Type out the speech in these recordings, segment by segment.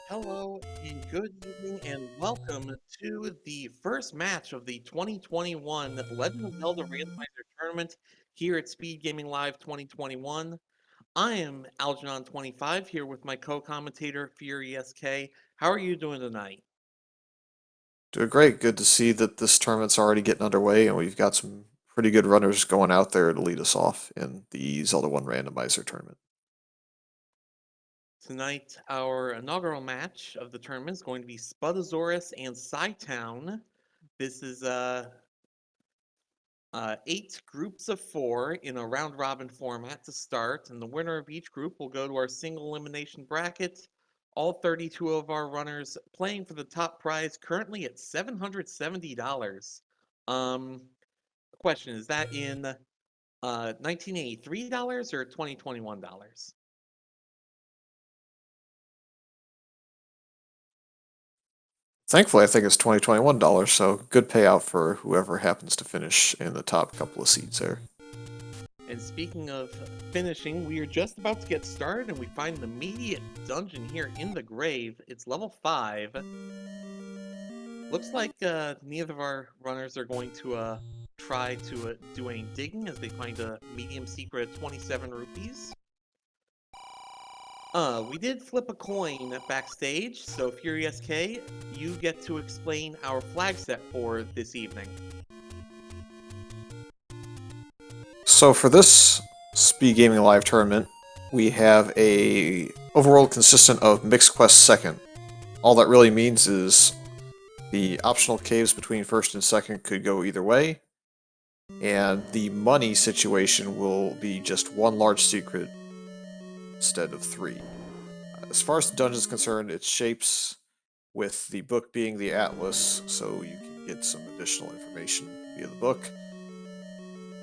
Hello and good evening and welcome to the first match of the 2021 Legend of Zelda Randomizer tournament here at Speed Gaming Live 2021. I am Algernon25 here with my co-commentator Fury SK. How are you doing tonight? Doing great. Good to see that this tournament's already getting underway, and we've got some pretty good runners going out there to lead us off in the Zelda 1 randomizer tournament. Tonight, our inaugural match of the tournament is going to be Spudozaurus and Cytown. This is 8 groups of 4 in a round robin format to start, and the winner of each group will go to our single elimination bracket. All 32 of our runners playing for the top prize, currently at $770. Question, is that in 1983 dollars or 2021 dollars? Thankfully, I think it's $2021, so good payout for whoever happens to finish in the top couple of seeds there. And speaking of finishing, we are just about to get started and we find an immediate dungeon here in the grave. It's level 5. Looks like neither of our runners are going to try to do any digging as they find a medium secret 27 rupees. We did flip a coin backstage, so Furious K, you get to explain our flag set for this evening. So for this Speed Gaming Live tournament, we have a overworld consistent of mixed quest second. All that really means is the optional caves between first and second could go either way, and the money situation will be just one large secret instead of 3. As far as the dungeon is concerned, it's shapes with the book being the atlas, so you can get some additional information via the book.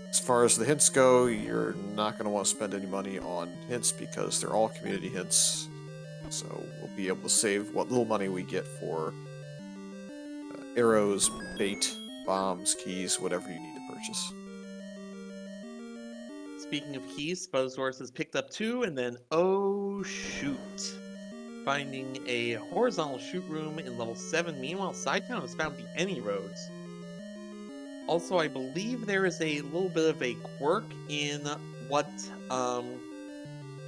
As far as the hints go, you're not going to want to spend any money on hints because they're all community hints, so we'll be able to save what little money we get for arrows, bait, bombs, keys, whatever you need to purchase. Speaking of keys, Spudosaurus has picked up 2, and then oh shoot. Finding a horizontal shoot room in level 7. Meanwhile, Sidetown has found the Any Roads. Also, I believe there is a little bit of a quirk in what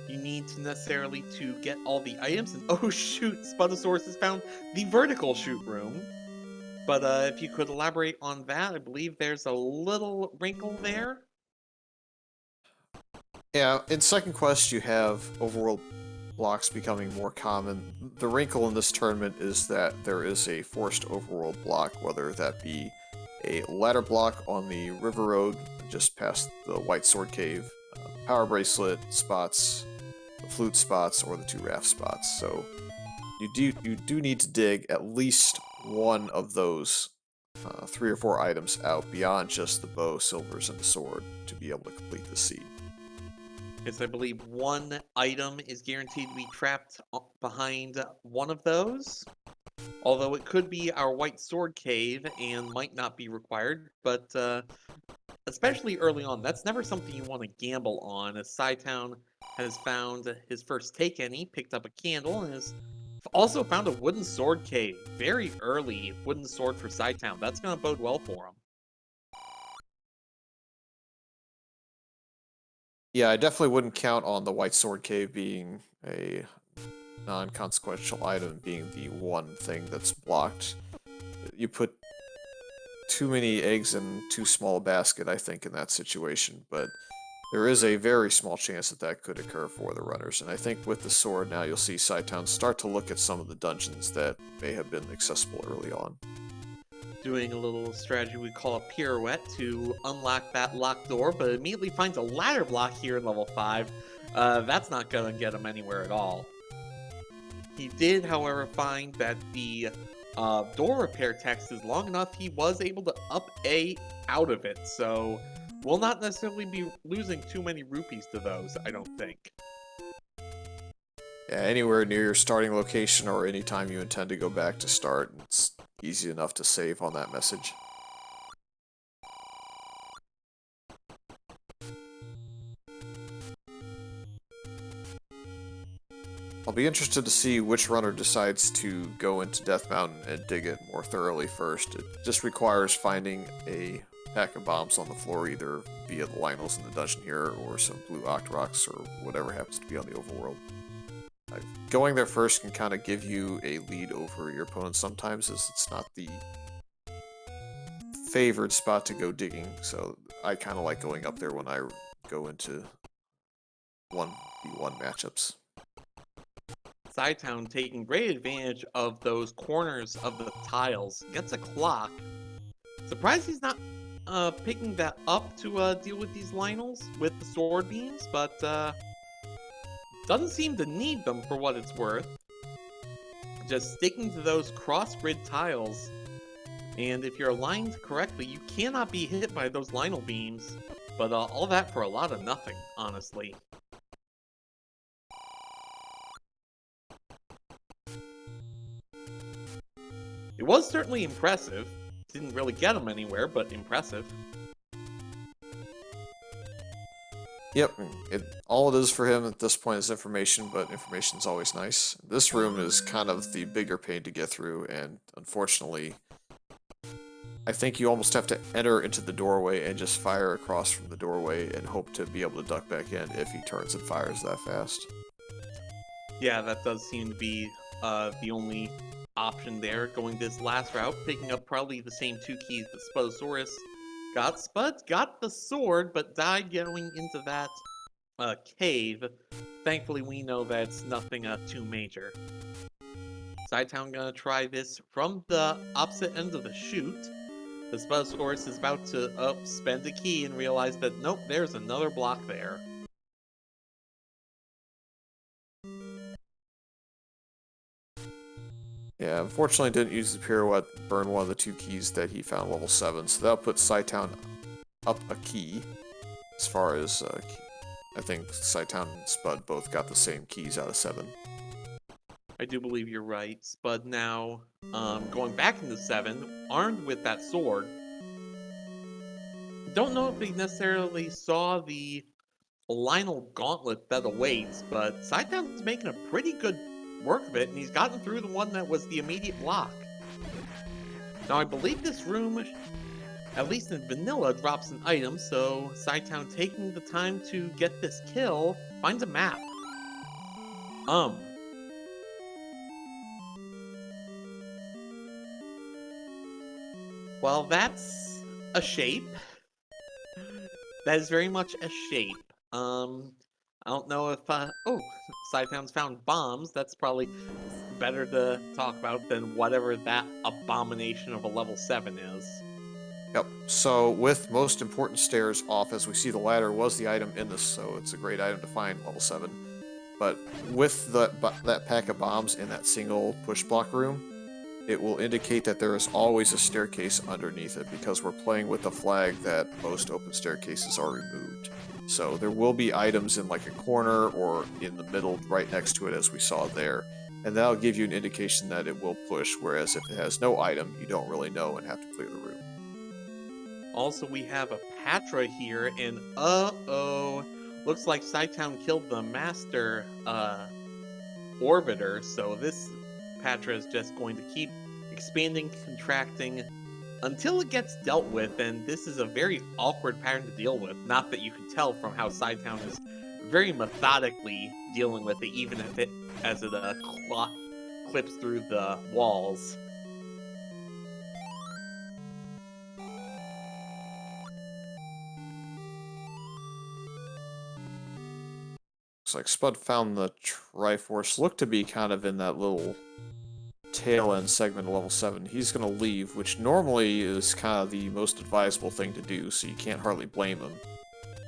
you need to necessarily to get all the items. And oh shoot, Spudosaurus has found the vertical shoot room. But if you could elaborate on that, I believe there's a little wrinkle there. Yeah, in second quest you have overworld blocks becoming more common. The wrinkle in this tournament is that there is a forced overworld block, whether that be a ladder block on the river road just past the White Sword Cave, power bracelet spots, the flute spots, or the 2 raft spots. So you do need to dig at least one of those 3 or 4 items out beyond just the bow, silvers, and the sword to be able to complete the seed. Because I believe one item is guaranteed to be trapped behind one of those. Although it could be our White Sword Cave and might not be required, but especially early on, that's never something you want to gamble on, as Cytown has found his first take any, picked up a candle, and has also found a wooden sword cave. Very early wooden sword for Cytown. That's going to bode well for him. Yeah, I definitely wouldn't count on the White Sword Cave being a non-consequential item being the one thing that's blocked. You put too many eggs in too small a basket, I think, in that situation, but there is a very small chance that that could occur for the runners, and I think with the sword now you'll see Cytown start to look at some of the dungeons that may have been accessible early on. Doing a little strategy we call a pirouette to unlock that locked door, but immediately finds a ladder block here in level 5. That's not going to get him anywhere at all. He did, however, find that the door repair text is long enough. He was able to up A out of it, so we'll not necessarily be losing too many rupees to those, I don't think. Yeah, anywhere near your starting location or anytime you intend to go back to start, it's easy enough to save on that message. I'll be interested to see which runner decides to go into Death Mountain and dig it more thoroughly first. It just requires finding a pack of bombs on the floor, either via the Lionels in the dungeon here or some blue Octoroks or whatever happens to be on the overworld. Going there first can kind of give you a lead over your opponent sometimes, as it's not the favored spot to go digging, so I kind of like going up there when I go into 1v1 matchups. Cytown taking great advantage of those corners of the tiles. Gets a clock. Surprised he's not picking that up to deal with these Lionels with the sword beams, but doesn't seem to need them for what it's worth. Just sticking to those cross-grid tiles. And if you're aligned correctly, you cannot be hit by those Lionel beams. But all that for a lot of nothing, honestly. It was certainly impressive. Didn't really get him anywhere, but impressive. Yep, all it is for him at this point is information, but information's always nice. This room is kind of the bigger pain to get through, and unfortunately, I think you almost have to enter into the doorway and just fire across from the doorway and hope to be able to duck back in if he turns and fires that fast. Yeah, that does seem to be the only option there, going this last route, picking up probably the same 2 keys that Spudozaurus got. Spud got the sword, but died going into that cave. Thankfully, we know that it's nothing too major. Cytown gonna try this from the opposite end of the chute. The Spudozaurus is about to spend a key and realize that, nope, there's another block there. Yeah, unfortunately didn't use the pirouette, burn one of the 2 keys that he found level 7, so that'll put Cytown up a key. As far as, I think Cytown and Spud both got the same keys out of 7. I do believe you're right. Spud now going back into 7, armed with that sword. Don't know if he necessarily saw the Lionel gauntlet that awaits, but Cytown's making a pretty good work of it, and he's gotten through the one that was the immediate block. Now, I believe this room, at least in vanilla, drops an item, so Cytown taking the time to get this kill, finds a map. Well, that's a shape. That is very much a shape. I don't know if, oh, Cytown's found bombs. That's probably better to talk about than whatever that abomination of a level 7 is. Yep, so with most important stairs off, as we see the ladder was the item in this, so it's a great item to find, level 7. But with that pack of bombs in that single push block room, it will indicate that there is always a staircase underneath it, because we're playing with the flag that most open staircases are removed. So there will be items in like a corner or in the middle right next to it, as we saw there. And that'll give you an indication that it will push, whereas if it has no item, you don't really know and have to clear the room. Also, we have a Patra here, and uh-oh, looks like Cytown killed the master orbiter, so this Patra is just going to keep expanding, contracting, until it gets dealt with, and this is a very awkward pattern to deal with. Not that you can tell from how Cytown is very methodically dealing with it, even if it as it clips through the walls. Looks like Spud found the Triforce. Looked to be kind of in that little tail end segment of level 7. He's going to leave, which normally is kind of the most advisable thing to do, so you can't hardly blame him.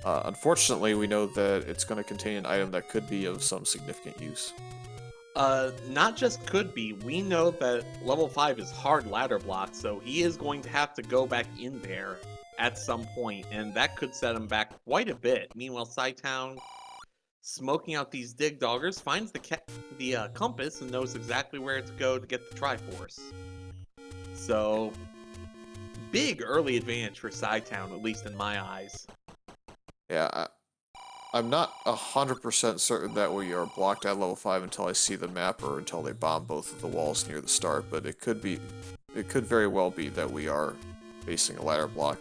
Unfortunately, we know that it's going to contain an item that could be of some significant use. Not just could be, we know that level 5 is hard ladder block, so he is going to have to go back in there at some point, and that could set him back quite a bit. Meanwhile, Cytown, smoking out these dig doggers, finds the compass and knows exactly where to go to get the Triforce. So, big early advantage for Cytown, at least in my eyes. Yeah, I'm not 100% certain that we are blocked at level 5 until I see the map or until they bomb both of the walls near the start, but it could very well be that we are facing a ladder block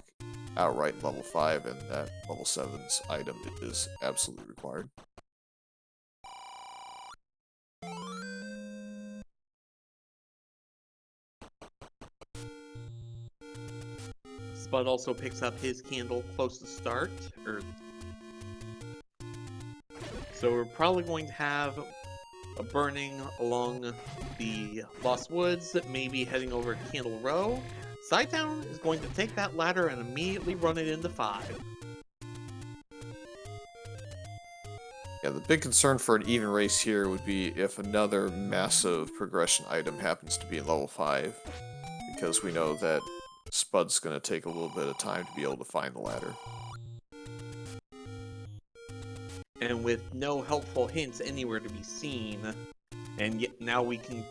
outright in level 5 and that level 7's item is absolutely required. Spud also picks up his candle close to start, so we're probably going to have a burning along the Lost Woods, maybe heading over to Candle Row. Cytown is going to take that ladder and immediately run it into 5. Yeah, the big concern for an even race here would be if another massive progression item happens to be in level 5, because we know that Spud's going to take a little bit of time to be able to find the ladder. And with no helpful hints anywhere to be seen, and yet now we can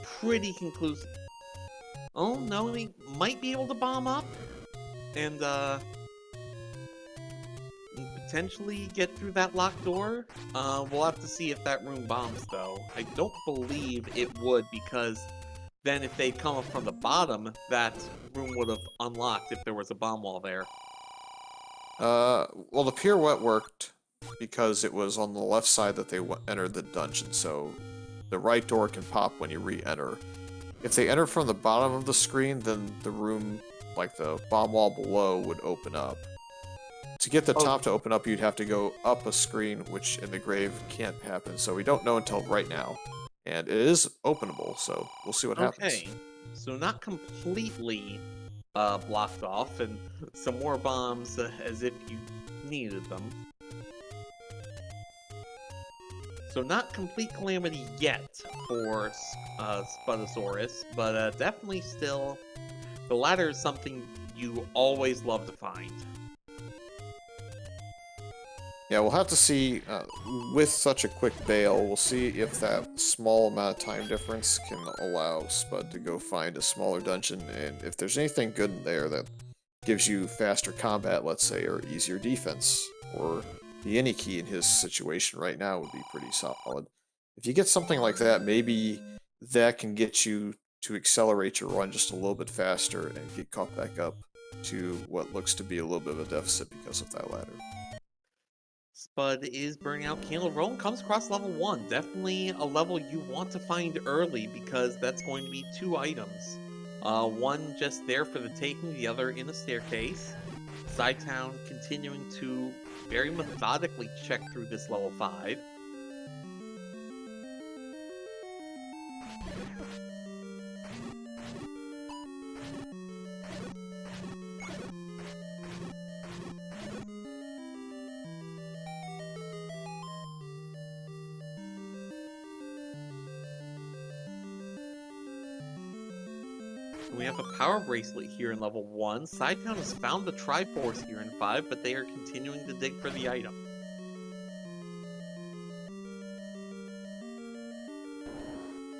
pretty conclusive. Oh no, we might be able to bomb up and potentially get through that locked door. We'll have to see if that room bombs though. I don't believe it would, because then if they'd come up from the bottom, that room would have unlocked if there was a bomb wall there. Well, the pirouette worked because it was on the left side that they entered the dungeon, so the right door can pop when you re-enter. If they enter from the bottom of the screen, then the room, like the bomb wall below, would open up. To get the top to open up, you'd have to go up a screen, which in the grave can't happen, so we don't know until right now. And it is openable, so we'll see what happens. Okay, so not completely blocked off, and some more bombs as if you needed them. So not complete calamity yet for Spudozaurus, but definitely still, the ladder is something you always love to find. Yeah, we'll have to see, with such a quick bail, we'll see if that small amount of time difference can allow Spud to go find a smaller dungeon, and if there's anything good in there that gives you faster combat, let's say, or easier defense, or the any key in his situation right now would be pretty solid. If you get something like that, maybe that can get you to accelerate your run just a little bit faster and get caught back up to what looks to be a little bit of a deficit because of that ladder. Spud is burning out Candle Row and comes across level 1. Definitely a level you want to find early, because that's going to be 2 items. One just there for the taking, the other in a staircase. Cytown continuing to very methodically check through this level 5. We have a power bracelet here in level 1. Cytown has found the Triforce here in 5, but they are continuing to dig for the item.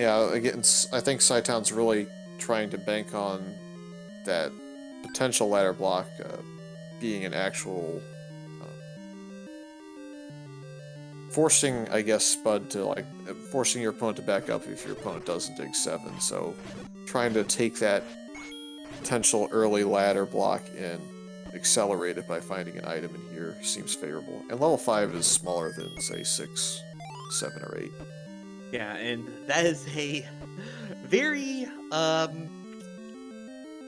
Yeah, again, I think Cytown's really trying to bank on that potential ladder block being an actual forcing, I guess, Spud to, like, forcing your opponent to back up if your opponent doesn't dig 7, so trying to take that potential early ladder block and accelerate it by finding an item in here seems favorable. And level 5 is smaller than, say, 6, 7, or 8. Yeah, and that is a very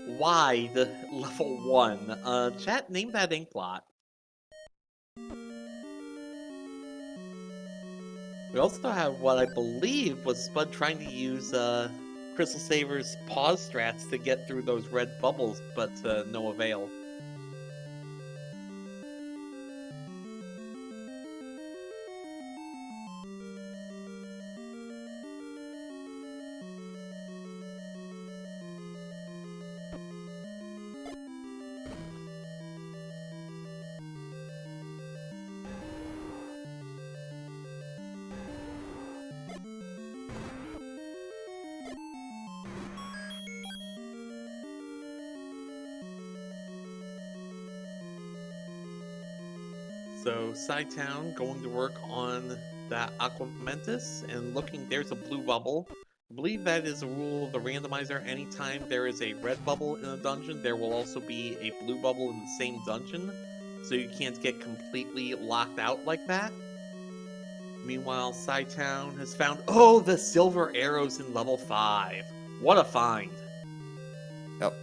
wide level 1. Chat, name that ink blot. We also have what I believe was Spud trying to use Crystal Saver's pause strats to get through those red bubbles, but no avail. So, Cytown going to work on that Aquamentus, and looking, there's a blue bubble. I believe that is a rule of the randomizer. Anytime there is a red bubble in a dungeon, there will also be a blue bubble in the same dungeon, so you can't get completely locked out like that. Meanwhile, Cytown has found, oh, the silver arrows in level 5. What a find. Yep.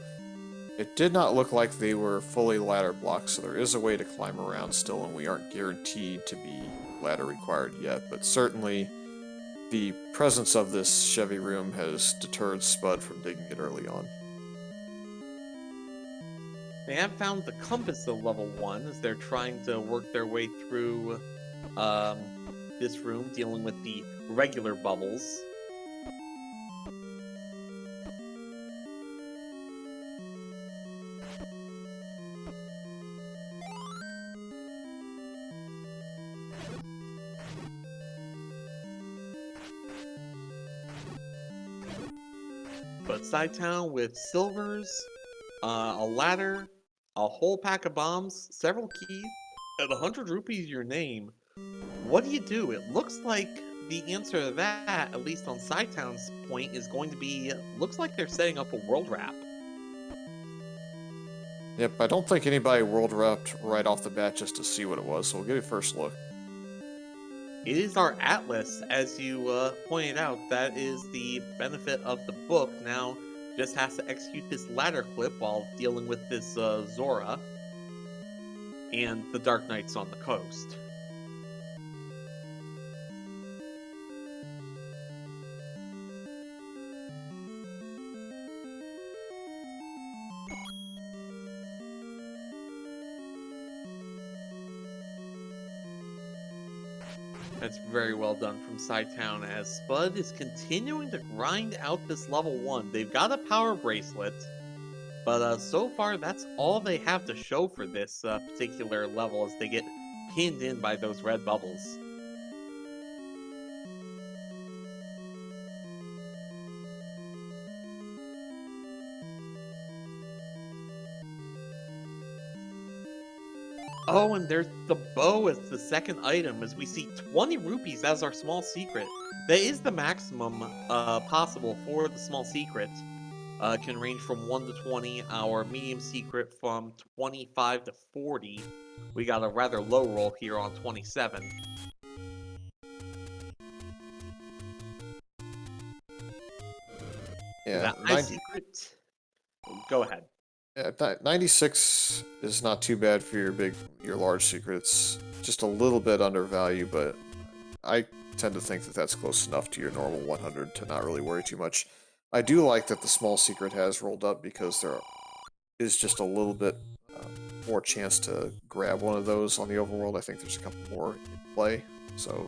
It did not look like they were fully ladder blocked, so there is a way to climb around still, and we aren't guaranteed to be ladder required yet, but certainly the presence of this Chevy room has deterred Spud from digging it early on. They have found the compass of level 1 as they're trying to work their way through this room, dealing with the regular bubbles. But Cytown with silvers, a ladder, a whole pack of bombs, several keys, and 100 rupees your name. What do you do? It looks like the answer to that, at least on Cytown's point, is going to be, looks like they're setting up a world wrap. Yep, I don't think anybody world wrapped right off the bat just to see what it was, so we'll give it a first look. It is our Atlas, as you pointed out. That is the benefit of the book. Now, just has to execute this ladder clip while dealing with this Zora and the Dark Knights on the coast. That's very well done from Cytown, as Spud is continuing to grind out this level 1. They've got a power bracelet, but so far that's all they have to show for this particular level as they get pinned in by those red bubbles. Oh, and there's the bow as the second item, as we see 20 rupees as our small secret. That is the maximum possible for the small secret. Can range from 1 to 20. Our medium secret from 25 to 40. We got a rather low roll here on 27. Yeah, That high secret. Go ahead. Yeah, 96 is not too bad for your large secret. It's just a little bit undervalued, but I tend to think that that's close enough to your normal 100 to not really worry too much. I do like that the small secret has rolled up because there is just a little bit more chance to grab one of those on the overworld. I think there's a couple more in play. So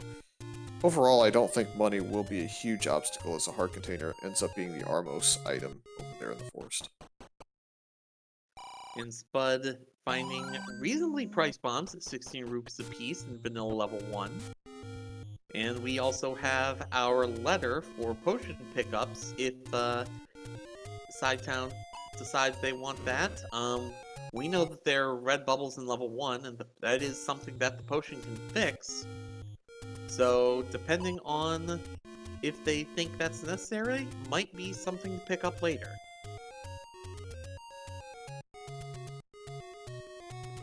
overall, I don't think money will be a huge obstacle as a heart container ends up being the Armos item over there in the forest. And Spud finding reasonably priced bombs at 16 rupees apiece in vanilla level 1. And we also have our letter for potion pickups if Cytown decides they want that. We know that there are red bubbles in level 1, and that is something that the potion can fix. So, depending on if they think that's necessary, might be something to pick up later.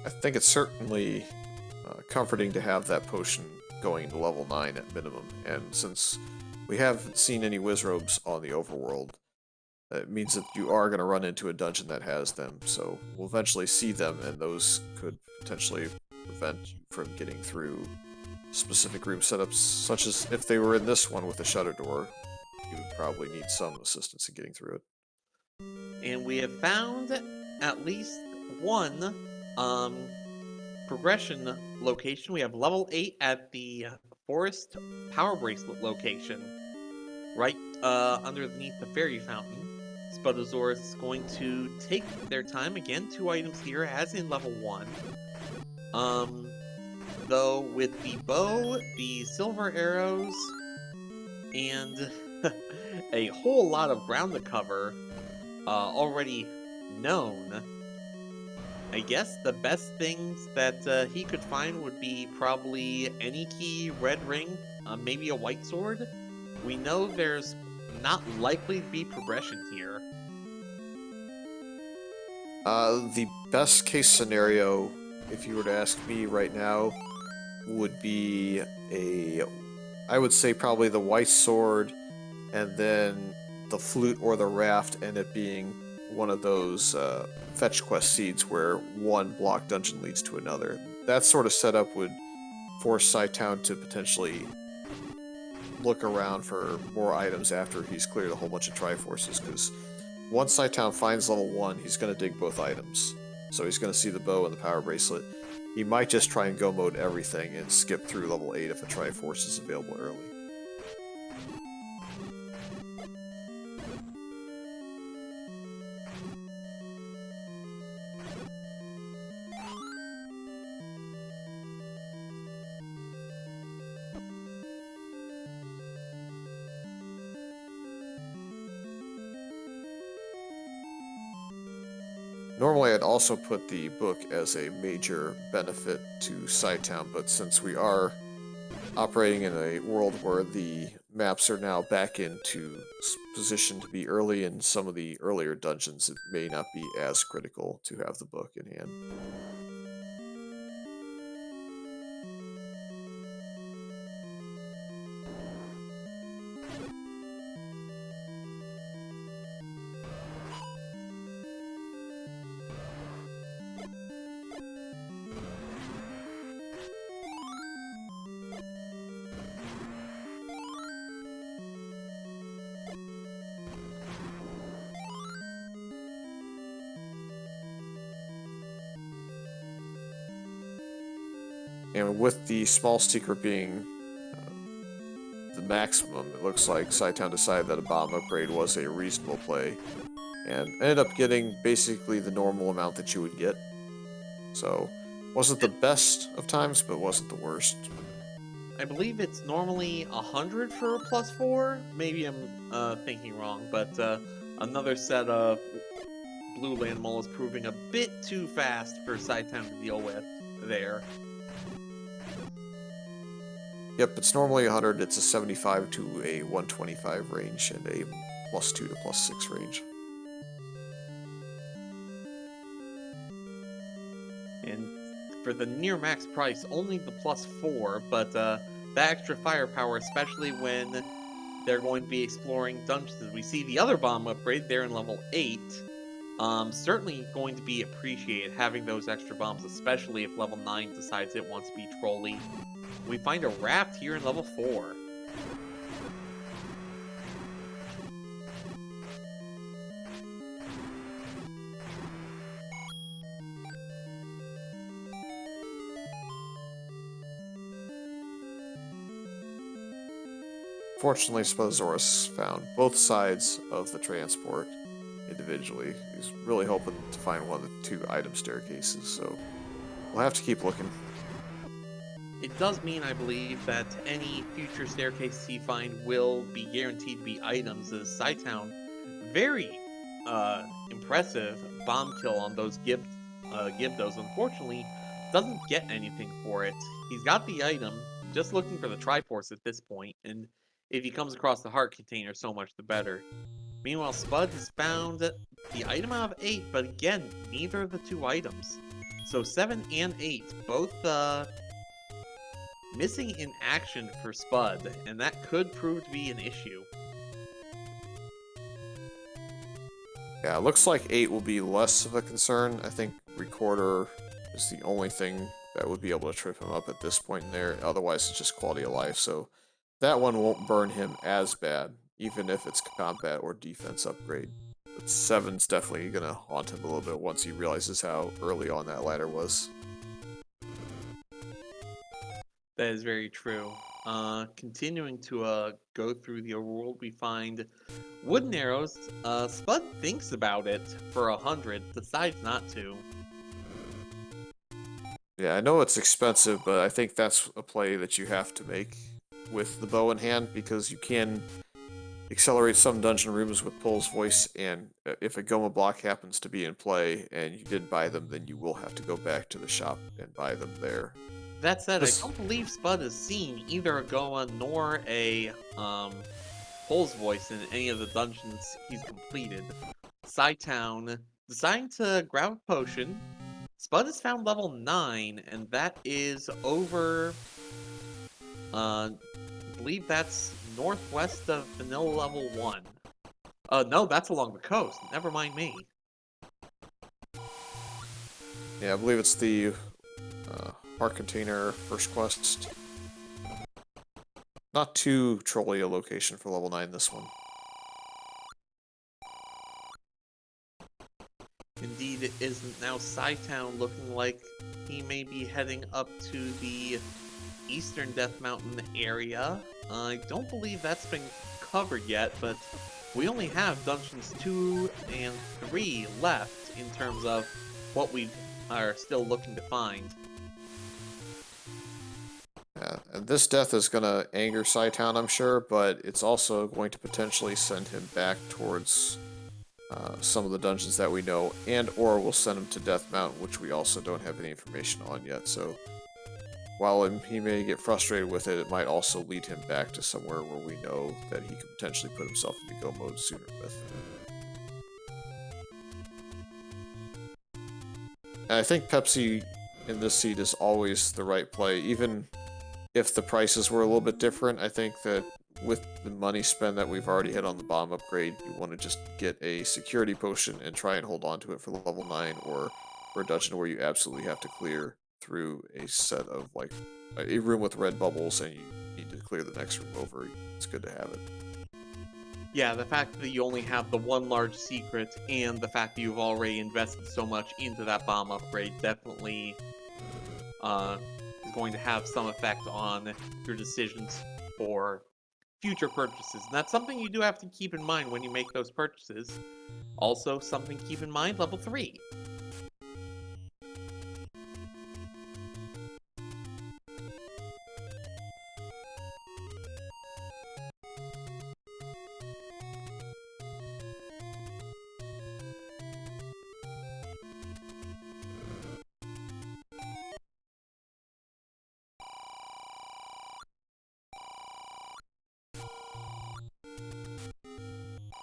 I think it's certainly comforting to have that potion going to level 9 at minimum, and since we haven't seen any Wizrobes on the overworld, it means that you are going to run into a dungeon that has them, so we'll eventually see them, and those could potentially prevent you from getting through specific room setups, such as if they were in this one with a shutter door, you would probably need some assistance in getting through it. And we have found at least one progression location. We have level 8 at the forest power bracelet location, right underneath the fairy fountain. Spudozaurus is going to take their time again. 2 items here, as in level 1. Though with the bow, the silver arrows, and a whole lot of ground to cover already known. I guess the best things that he could find would be probably any key, red ring, maybe a white sword. We know there's not likely to be progression here. The best case scenario, if you were to ask me right now, would be I would say probably the white sword, and then the flute or the raft, and it being one of those fetch quest seeds where one block dungeon leads to another. That sort of setup would force Cytown to potentially look around for more items after he's cleared a whole bunch of Triforces, because once Cytown finds level 1, he's going to dig both items. So he's going to see the bow and the power bracelet. He might just try and go mode everything and skip through level 8 if a Triforce is available early. Normally I'd also put the book as a major benefit to Cytown, but since we are operating in a world where the maps are now back into position to be early in some of the earlier dungeons, it may not be as critical to have the book in hand. And with the small secret being the maximum, it looks like Cytown decided that a bomb upgrade was a reasonable play, and ended up getting basically the normal amount that you would get. So, wasn't the best of times, but wasn't the worst. I believe it's normally 100 for a +4. Maybe I'm thinking wrong, but another set of blue land mole is proving a bit too fast for Cytown to deal with there. Yep, it's normally 100. It's a 75 to a 125 range and a +2 to +6 range. And for the near max price, only the +4, but that extra firepower, especially when they're going to be exploring dungeons. We see the other bomb upgrade there in level 8. Certainly going to be appreciated having those extra bombs, especially if level 9 decides it wants to be trolly. We find a raft here in level 4. Fortunately, Spudozaurus found both sides of the transport individually. He's really hoping to find one of the 2 item staircases, so we'll have to keep looking. It does mean, I believe, that any future staircases he find will be guaranteed to be items, as Cytown, very impressive bomb kill on those Gibdos. Unfortunately, doesn't get anything for it. He's got the item, just looking for the Triforce at this point, and if he comes across the heart container, so much the better. Meanwhile, Spud has found the item out of 8, but again, neither of the 2 items. So 7 and 8, both missing in action for Spud, and that could prove to be an issue. Yeah, it looks like 8 will be less of a concern. I think Recorder is the only thing that would be able to trip him up at this point in there. Otherwise, it's just quality of life, so that one won't burn him as bad, even if it's combat or defense upgrade. But 7's definitely going to haunt him a little bit once he realizes how early on that ladder was. That is very true. Continuing to go through the overworld, we find wooden arrows. Spud thinks about it for 100, decides not to. Yeah, I know it's expensive, but I think that's a play that you have to make with the bow in hand, because you can accelerate some dungeon rooms with Pole's voice, and if a Goma block happens to be in play and you didn't buy them, then you will have to go back to the shop and buy them there. That said, I This, don't believe Spud has seen either a Goa nor a Pole's voice in any of the dungeons he's completed. Cytown, deciding to grab a potion. Spud has found level 9, and that is over, I believe that's northwest of vanilla level 1. No, that's along the coast. Never mind me. yeah, I believe it's the Heart Container first quest. Not too trolly a location for level 9, this one. Indeed, it isn't. Now Cytown looking like he may be heading up to the eastern Death Mountain area. I don't believe that's been covered yet, but we only have dungeons 2 and 3 left in terms of what we are still looking to find. Yeah, and this death is going to anger Cytown, I'm sure, but it's also going to potentially send him back towards some of the dungeons that we know, and or we'll send him to Death Mountain, which we also don't have any information on yet. So while he may get frustrated with it, it might also lead him back to somewhere where we know that he could potentially put himself into go mode sooner with. And I think Pepsi in this seed is always the right play, even if the prices were a little bit different. I think that with the money spend that we've already had on the bomb upgrade, you want to just get a security potion and try and hold on to it for level 9, or for a dungeon where you absolutely have to clear through a set of, like, a room with red bubbles and you need to clear the next room over. It's good to have it. Yeah, the fact that you only have the one large secret and the fact that you've already invested so much into that bomb upgrade definitely is going to have some effect on your decisions for future purchases. And that's something you do have to keep in mind when you make those purchases. Also, something to keep in mind, level 3.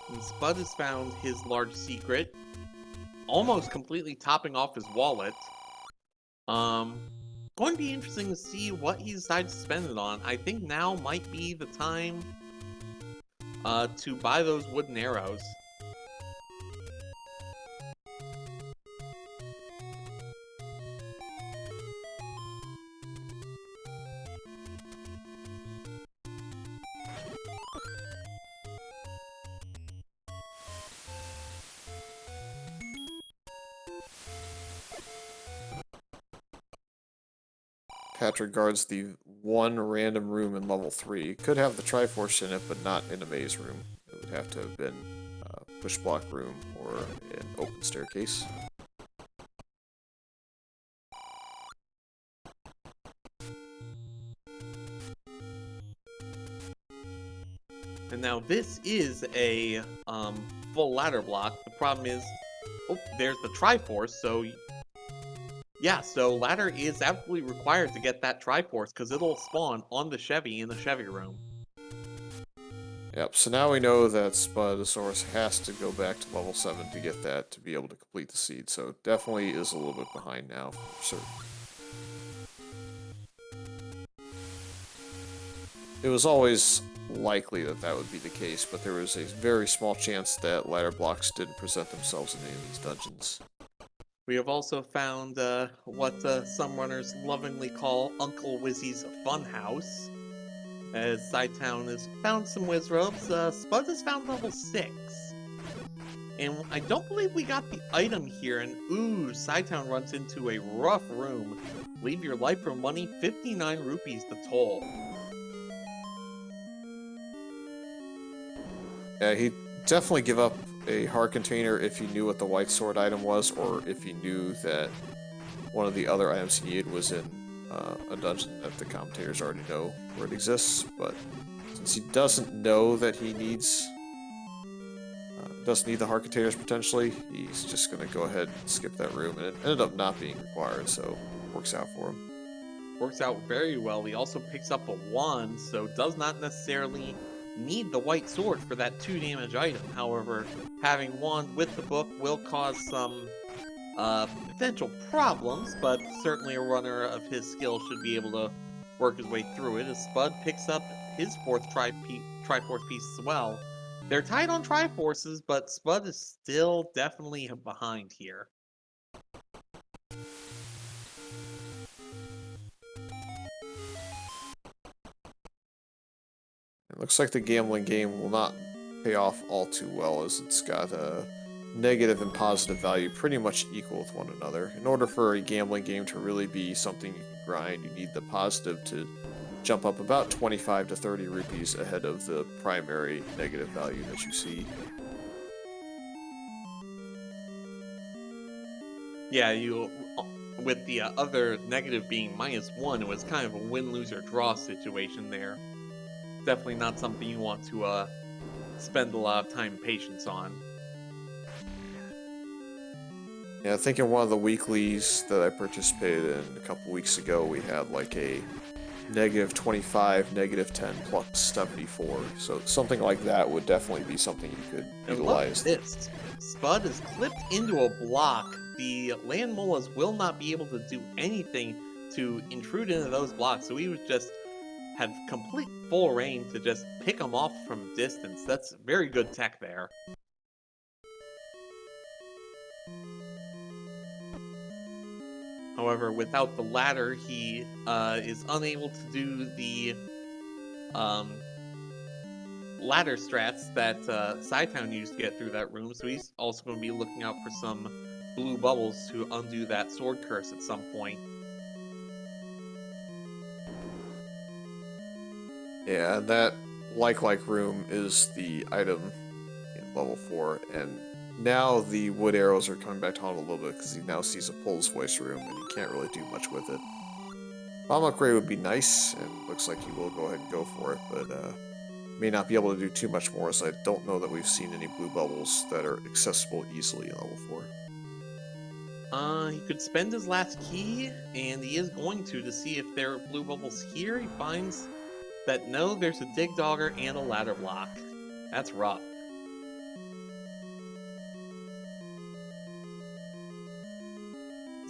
And Spud has found his large secret, almost completely topping off his wallet. Going to be interesting to see what he decides to spend it on. I think now might be the time to buy those wooden arrows. Patrick guards the one random room in level 3. It could have the Triforce in it, but not in a maze room. It would have to have been a push block room or an open staircase. And now this is a full ladder block. The problem is, oh, there's the Triforce, so yeah, so ladder is absolutely required to get that Triforce because it'll spawn on the Chevy in the Chevy room. Yep, so now we know that Spudozaurus has to go back to level 7 to get that, to be able to complete the seed, so definitely is a little bit behind now, for certain. It was always likely that that would be the case, but there was a very small chance that ladder blocks didn't present themselves in any of these dungeons. We have also found what some runners lovingly call Uncle Wizzy's Funhouse. As Cytown has found some Wizrobes, Spud has found level 6. And I don't believe we got the item here, and ooh, Cytown runs into a rough room. Leave your life for money, 59 rupees to toll. Yeah, he'd definitely give up a heart container if he knew what the white sword item was, or if he knew that one of the other items he needed was in a dungeon that the commentators already know where it exists. But since he doesn't know that he needs doesn't need the heart containers potentially, he's just going to go ahead and skip that room, and it ended up not being required, so works out for him. Works out very well. He also picks up a wand, so does not necessarily need the white sword for that 2 damage item. However, having wand with the book will cause some potential problems, but certainly a runner of his skill should be able to work his way through it, as Spud picks up his 4th Triforce piece as well. They're tied on Triforces, but Spud is still definitely behind here. It looks like the gambling game will not pay off all too well, as it's got a negative and positive value pretty much equal with one another. In order for a gambling game to really be something you can grind, you need the positive to jump up about 25 to 30 rupees ahead of the primary negative value that you see. Yeah, with the other negative being -1, it was kind of a win-lose or draw situation there. Definitely not something you want to spend a lot of time and patience on. Yeah, I think in one of the weeklies that I participated in a couple weeks ago, we had like a -25, -10, plus 74. So something like that would definitely be something you could utilize. Look at this. Spud is clipped into a block. The land molas will not be able to do anything to intrude into those blocks, so he would just have complete full range to just pick them off from distance. That's very good tech there. However, without the ladder, he is unable to do the ladder strats that Cytown used to get through that room, so he's also going to be looking out for some blue bubbles to undo that sword curse at some point. Yeah, that like room is the item in level 4, and now the wood arrows are coming back to haunt him a little bit because he now sees a Pull's Voice room and he can't really do much with it. Bomb upgrade would be nice, and looks like he will go ahead and go for it, but may not be able to do too much more, as I don't know that we've seen any blue bubbles that are accessible easily in level 4. He could spend his last key, and he is going to see if there are blue bubbles here. He finds that no, there's a dig dogger and a ladder block. That's rough.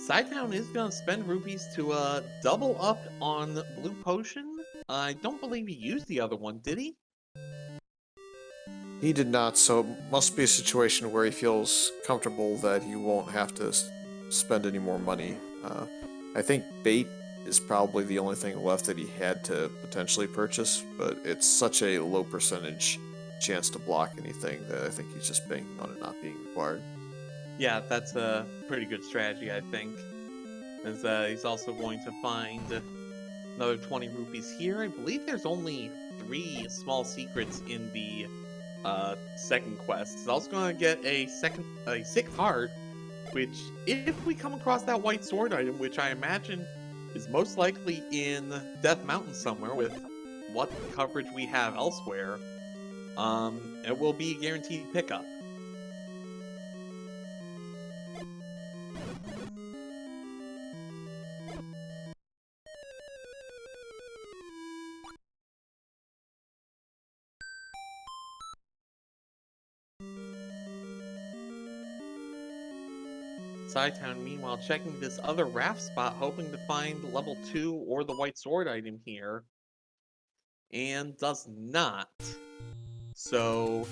Cytown is going to spend rupees to double up on blue potion. I don't believe he used the other one, did he? He did not, so it must be a situation where he feels comfortable that he won't have to spend any more money. I think bait is probably the only thing left that he had to potentially purchase, but it's such a low percentage chance to block anything that I think he's just banking on it not being required. Yeah, that's a pretty good strategy, I think. As he's also going to find another 20 rupees here. I believe there's only 3 small secrets in the second quest. He's also going to get a 6th heart, which, if we come across that white sword item, which I imagine is most likely in Death Mountain somewhere with what coverage we have elsewhere, it will be a guaranteed pickup. Cytown, meanwhile, checking this other raft spot, hoping to find level 2 or the white sword item here, and does not. So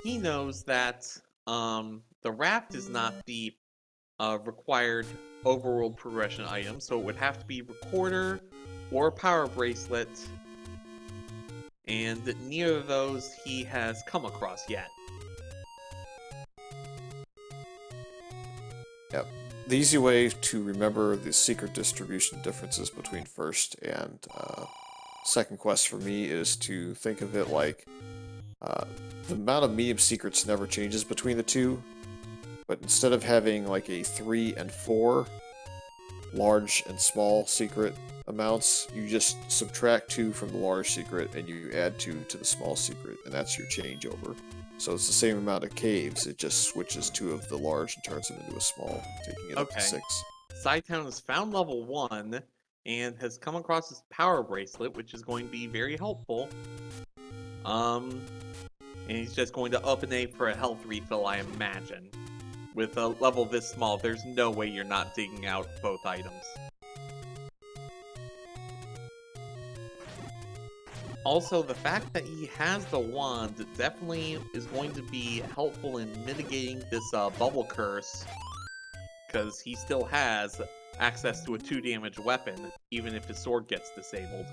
he knows that the raft is not the required overworld progression item, so it would have to be recorder or a power bracelet, and neither of those he has come across yet. Yep. The easy way to remember the secret distribution differences between first and second quest for me is to think of it like the amount of medium secrets never changes between the two, but instead of having like a 3 and 4 large and small secret, amounts, you just subtract 2 from the large secret and you add 2 to the small secret, and that's your changeover. So it's the same amount of caves, it just switches 2 of the large and turns them into a small, taking it up to 6. Cytown has found level 1 and has come across his power bracelet, which is going to be very helpful. And he's just going to up an A for a health refill, I imagine. With a level this small, there's no way you're not digging out both items. Also, the fact that he has the wand definitely is going to be helpful in mitigating this bubble curse, because he still has access to a 2 damage weapon, even if his sword gets disabled.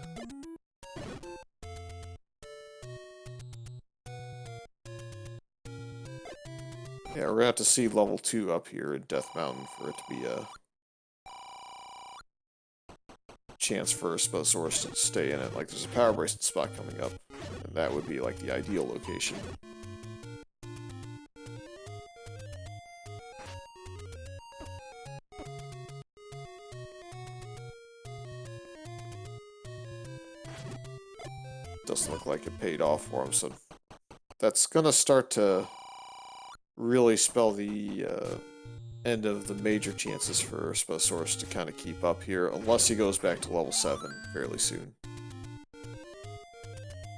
Yeah, we're gonna have to see level 2 up here in Death Mountain for it to be a chance for Spudozaurus to stay in it. Like, there's a power bracelet spot coming up, and that would be like the ideal location. Doesn't look like it paid off for him, so that's gonna start to really spell the end of the major chances for Spudozaurus to kind of keep up here, unless he goes back to level 7 fairly soon.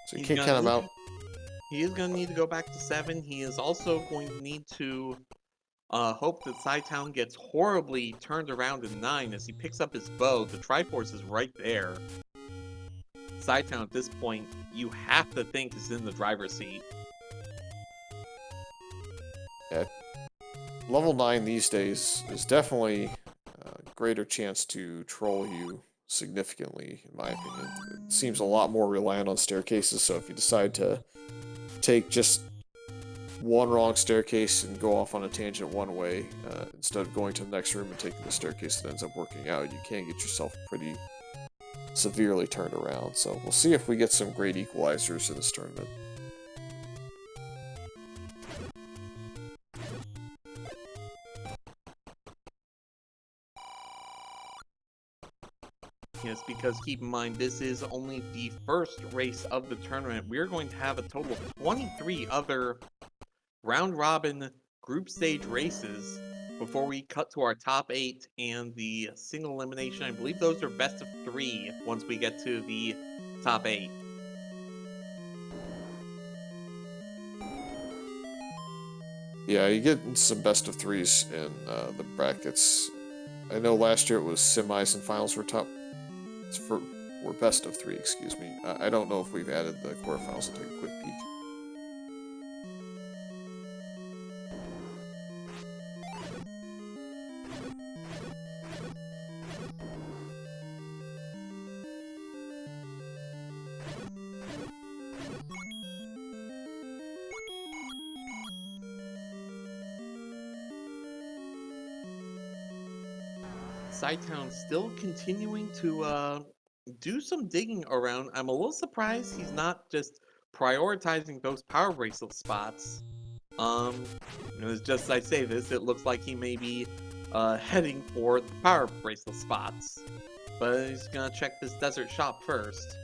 So you can't count him out. He is going to need to go back to 7. He is also going to need to hope that Cytown gets horribly turned around in 9 as he picks up his bow. The Triforce is right there. Cytown at this point, you have to think is in the driver's seat. Yeah. Level 9 these days is definitely a greater chance to troll you significantly, in my opinion. It seems a lot more reliant on staircases, so if you decide to take just one wrong staircase and go off on a tangent one way, instead of going to the next room and taking the staircase that ends up working out, you can get yourself pretty severely turned around. So we'll see if we get some great equalizers in this tournament. Yes, because keep in mind, this is only the first race of the tournament. We're going to have a total of 23 other round-robin group stage races before we cut to our top 8 and the single elimination. I believe those are best of 3 once we get to the top 8. Yeah, you get some best of 3s in the brackets. I know last year it was semis and finals were were best of 3, excuse me. I don't know if we've added the quarterfinals. I'll take a quick peek. Cytown still continuing to do some digging around. I'm a little surprised he's not just prioritizing those power bracelet spots. Just as I say this, it looks like he may be heading for the power bracelet spots. But he's gonna check this desert shop first.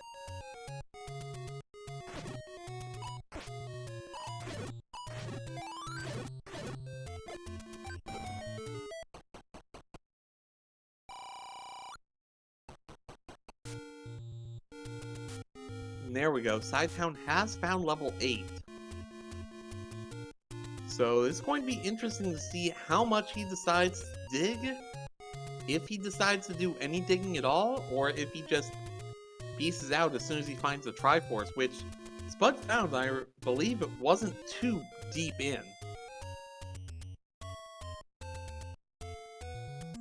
There we go. Cytown has found level 8. So it's going to be interesting to see how much he decides to dig. If he decides to do any digging at all, or if he just pieces out as soon as he finds the Triforce, which Spud found, I believe it wasn't too deep in.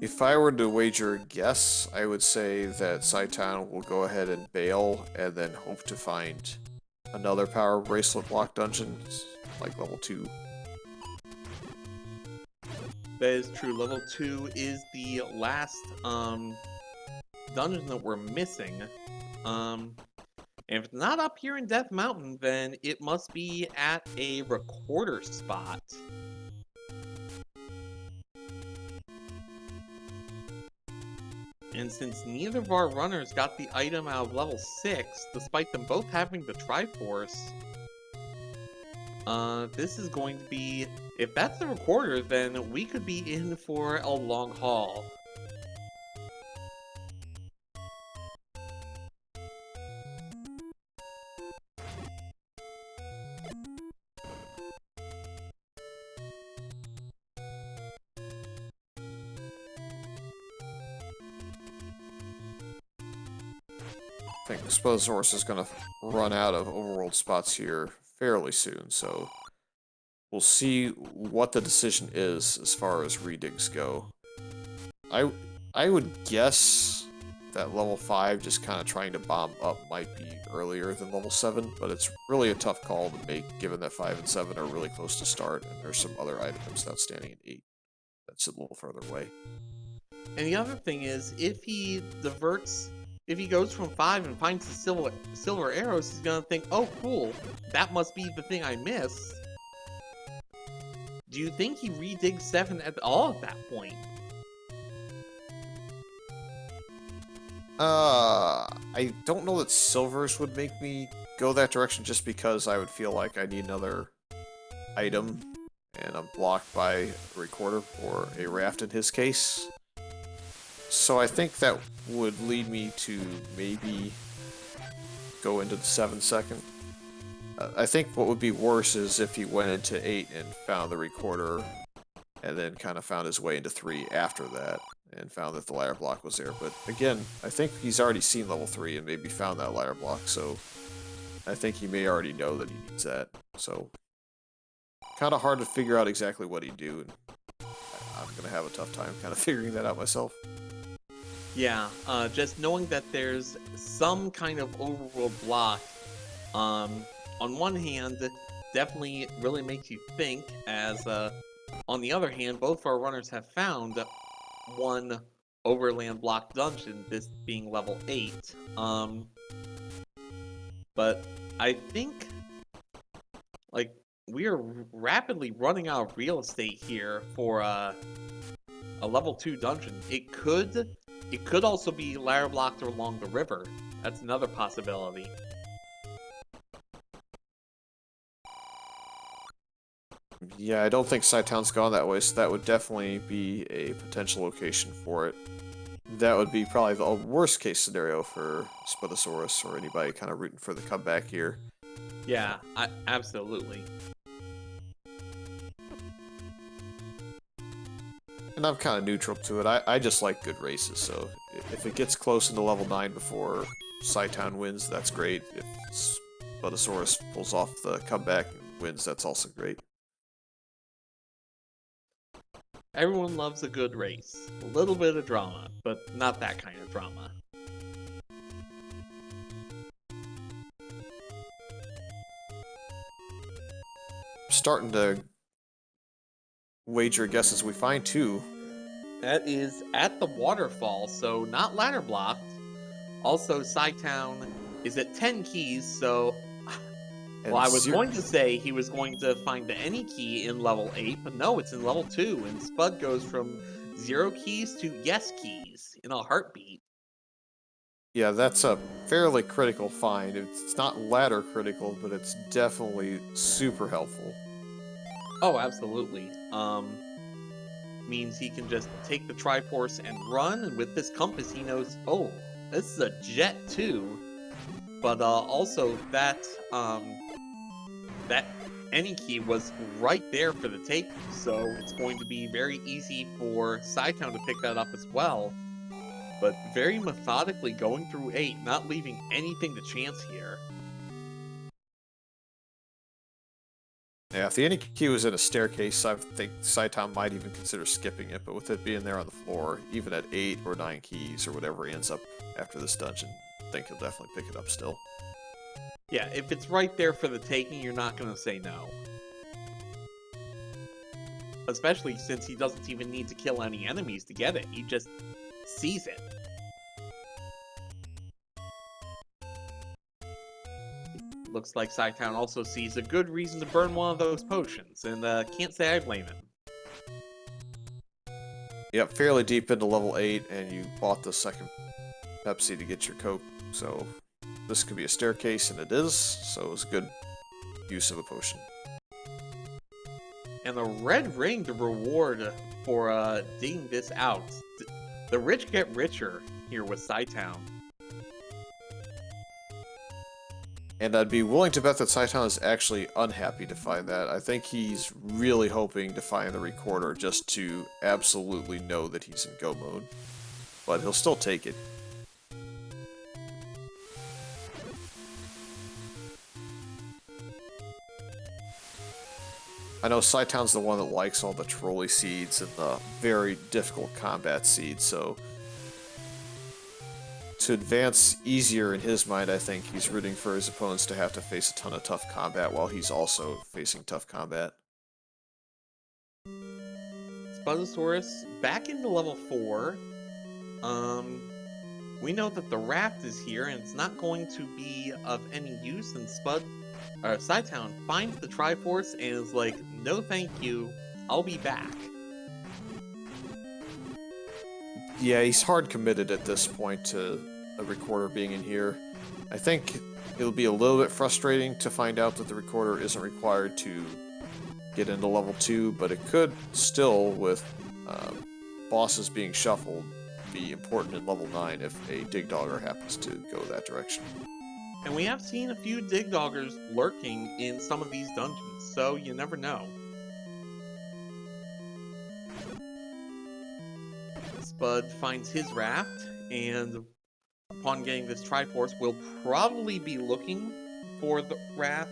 If I were to wager a guess, I would say that Cytown will go ahead and bail and then hope to find another power bracelet block dungeon, like level 2. That is true. Level 2 is the last dungeon that we're missing. And if it's not up here in Death Mountain, then it must be at a recorder spot. And since neither of our runners got the item out of level 6, despite them both having the Triforce, this is going to be... If that's the recorder, then we could be in for a long haul. I think the spudozaurus is going to run out of overworld spots here fairly soon, so we'll see what the decision is as far as redigs go. I would guess that level 5 just kind of trying to bomb up might be earlier than level 7, but it's really a tough call to make given that 5 and 7 are really close to start, and there's some other items outstanding at 8 that's a little further away. And the other thing is, if he goes from 5 and finds the silver arrows, he's gonna think, oh cool, that must be the thing I missed. Do you think he redigs 7 at all at that point? I don't know that silvers would make me go that direction just because I would feel like I need another item and I'm blocked by a recorder or a raft in his case. So I think that would lead me to maybe go into the 7 second. I think what would be worse is if he went into 8 and found the recorder and then kind of found his way into 3 after that and found that the ladder block was there. But again, I think he's already seen level 3 and maybe found that ladder block, so I think he may already know that he needs that. So kind of hard to figure out exactly what he'd do, and I'm going to have a tough time kind of figuring that out myself. Yeah, just knowing that there's some kind of overworld block, on one hand, definitely really makes you think, as, on the other hand, both of our runners have found one overland block dungeon, this being level 8. But I think, like, we are rapidly running out of real estate here for a level 2 dungeon. It could also be ladder blocked along the river. That's another possibility. Yeah, I don't think Cytown's gone that way, so that would definitely be a potential location for it. That would be probably the worst case scenario for Spudozaurus or anybody kind of rooting for the comeback here. Yeah, absolutely. And I'm kind of neutral to it. I just like good races, so if it gets close into level 9 before Cytown wins, that's great. If Spudozaurus pulls off the comeback and wins, that's also great. Everyone loves a good race. A little bit of drama, but not that kind of drama. Starting to wager guesses. We find 2. That is at the waterfall, so not ladder blocked. Also, Cytown is at 10 keys, so... Well, I was going to say he was going to find any key in level 8, but no, it's in level 2, and Spud goes from 0 keys to yes keys in a heartbeat. Yeah, that's a fairly critical find. It's not ladder critical, but it's definitely super helpful. Oh, absolutely. Means he can just take the Triforce and run, and with this compass he knows, oh, this is a jet too. But also that any key was right there for the take, so it's going to be very easy for Cytown to pick that up as well. But very methodically going through 8, not leaving anything to chance here. Yeah, if the any key was in a staircase, I think Cytown might even consider skipping it, but with it being there on the floor, even at 8 or 9 keys or whatever he ends up after this dungeon, I think he'll definitely pick it up still. Yeah, if it's right there for the taking, you're not going to say no. Especially since he doesn't even need to kill any enemies to get it, he just sees it. Looks like Cytown also sees a good reason to burn one of those potions, and can't say I blame him. Yep, fairly deep into level 8, and you bought the second Pepsi to get your Coke, so this could be a staircase, and it is, so it's a good use of a potion. And the red ring, the reward for digging this out. The rich get richer here with Cytown. And I'd be willing to bet that cytown is actually unhappy to find that. I think he's really hoping to find the recorder just to absolutely know that he's in go mode. But he'll still take it. I know Cytown's the one that likes all the trolley seeds and the very difficult combat seeds, so to advance easier in his mind, I think he's rooting for his opponents to have to face a ton of tough combat while he's also facing tough combat. Spudozaurus back into level 4. We know that the raft is here and it's not going to be of any use, and Cytown finds the Triforce and is like, no thank you, I'll be back. Yeah, he's hard committed at this point to a recorder being in here. I think it'll be a little bit frustrating to find out that the recorder isn't required to get into level 2, but it could still, with bosses being shuffled, be important in level 9 if a Digdogger happens to go that direction. And we have seen a few Digdoggers lurking in some of these dungeons, so you never know. Spud finds his raft, and upon getting this Triforce, will probably be looking for the raft,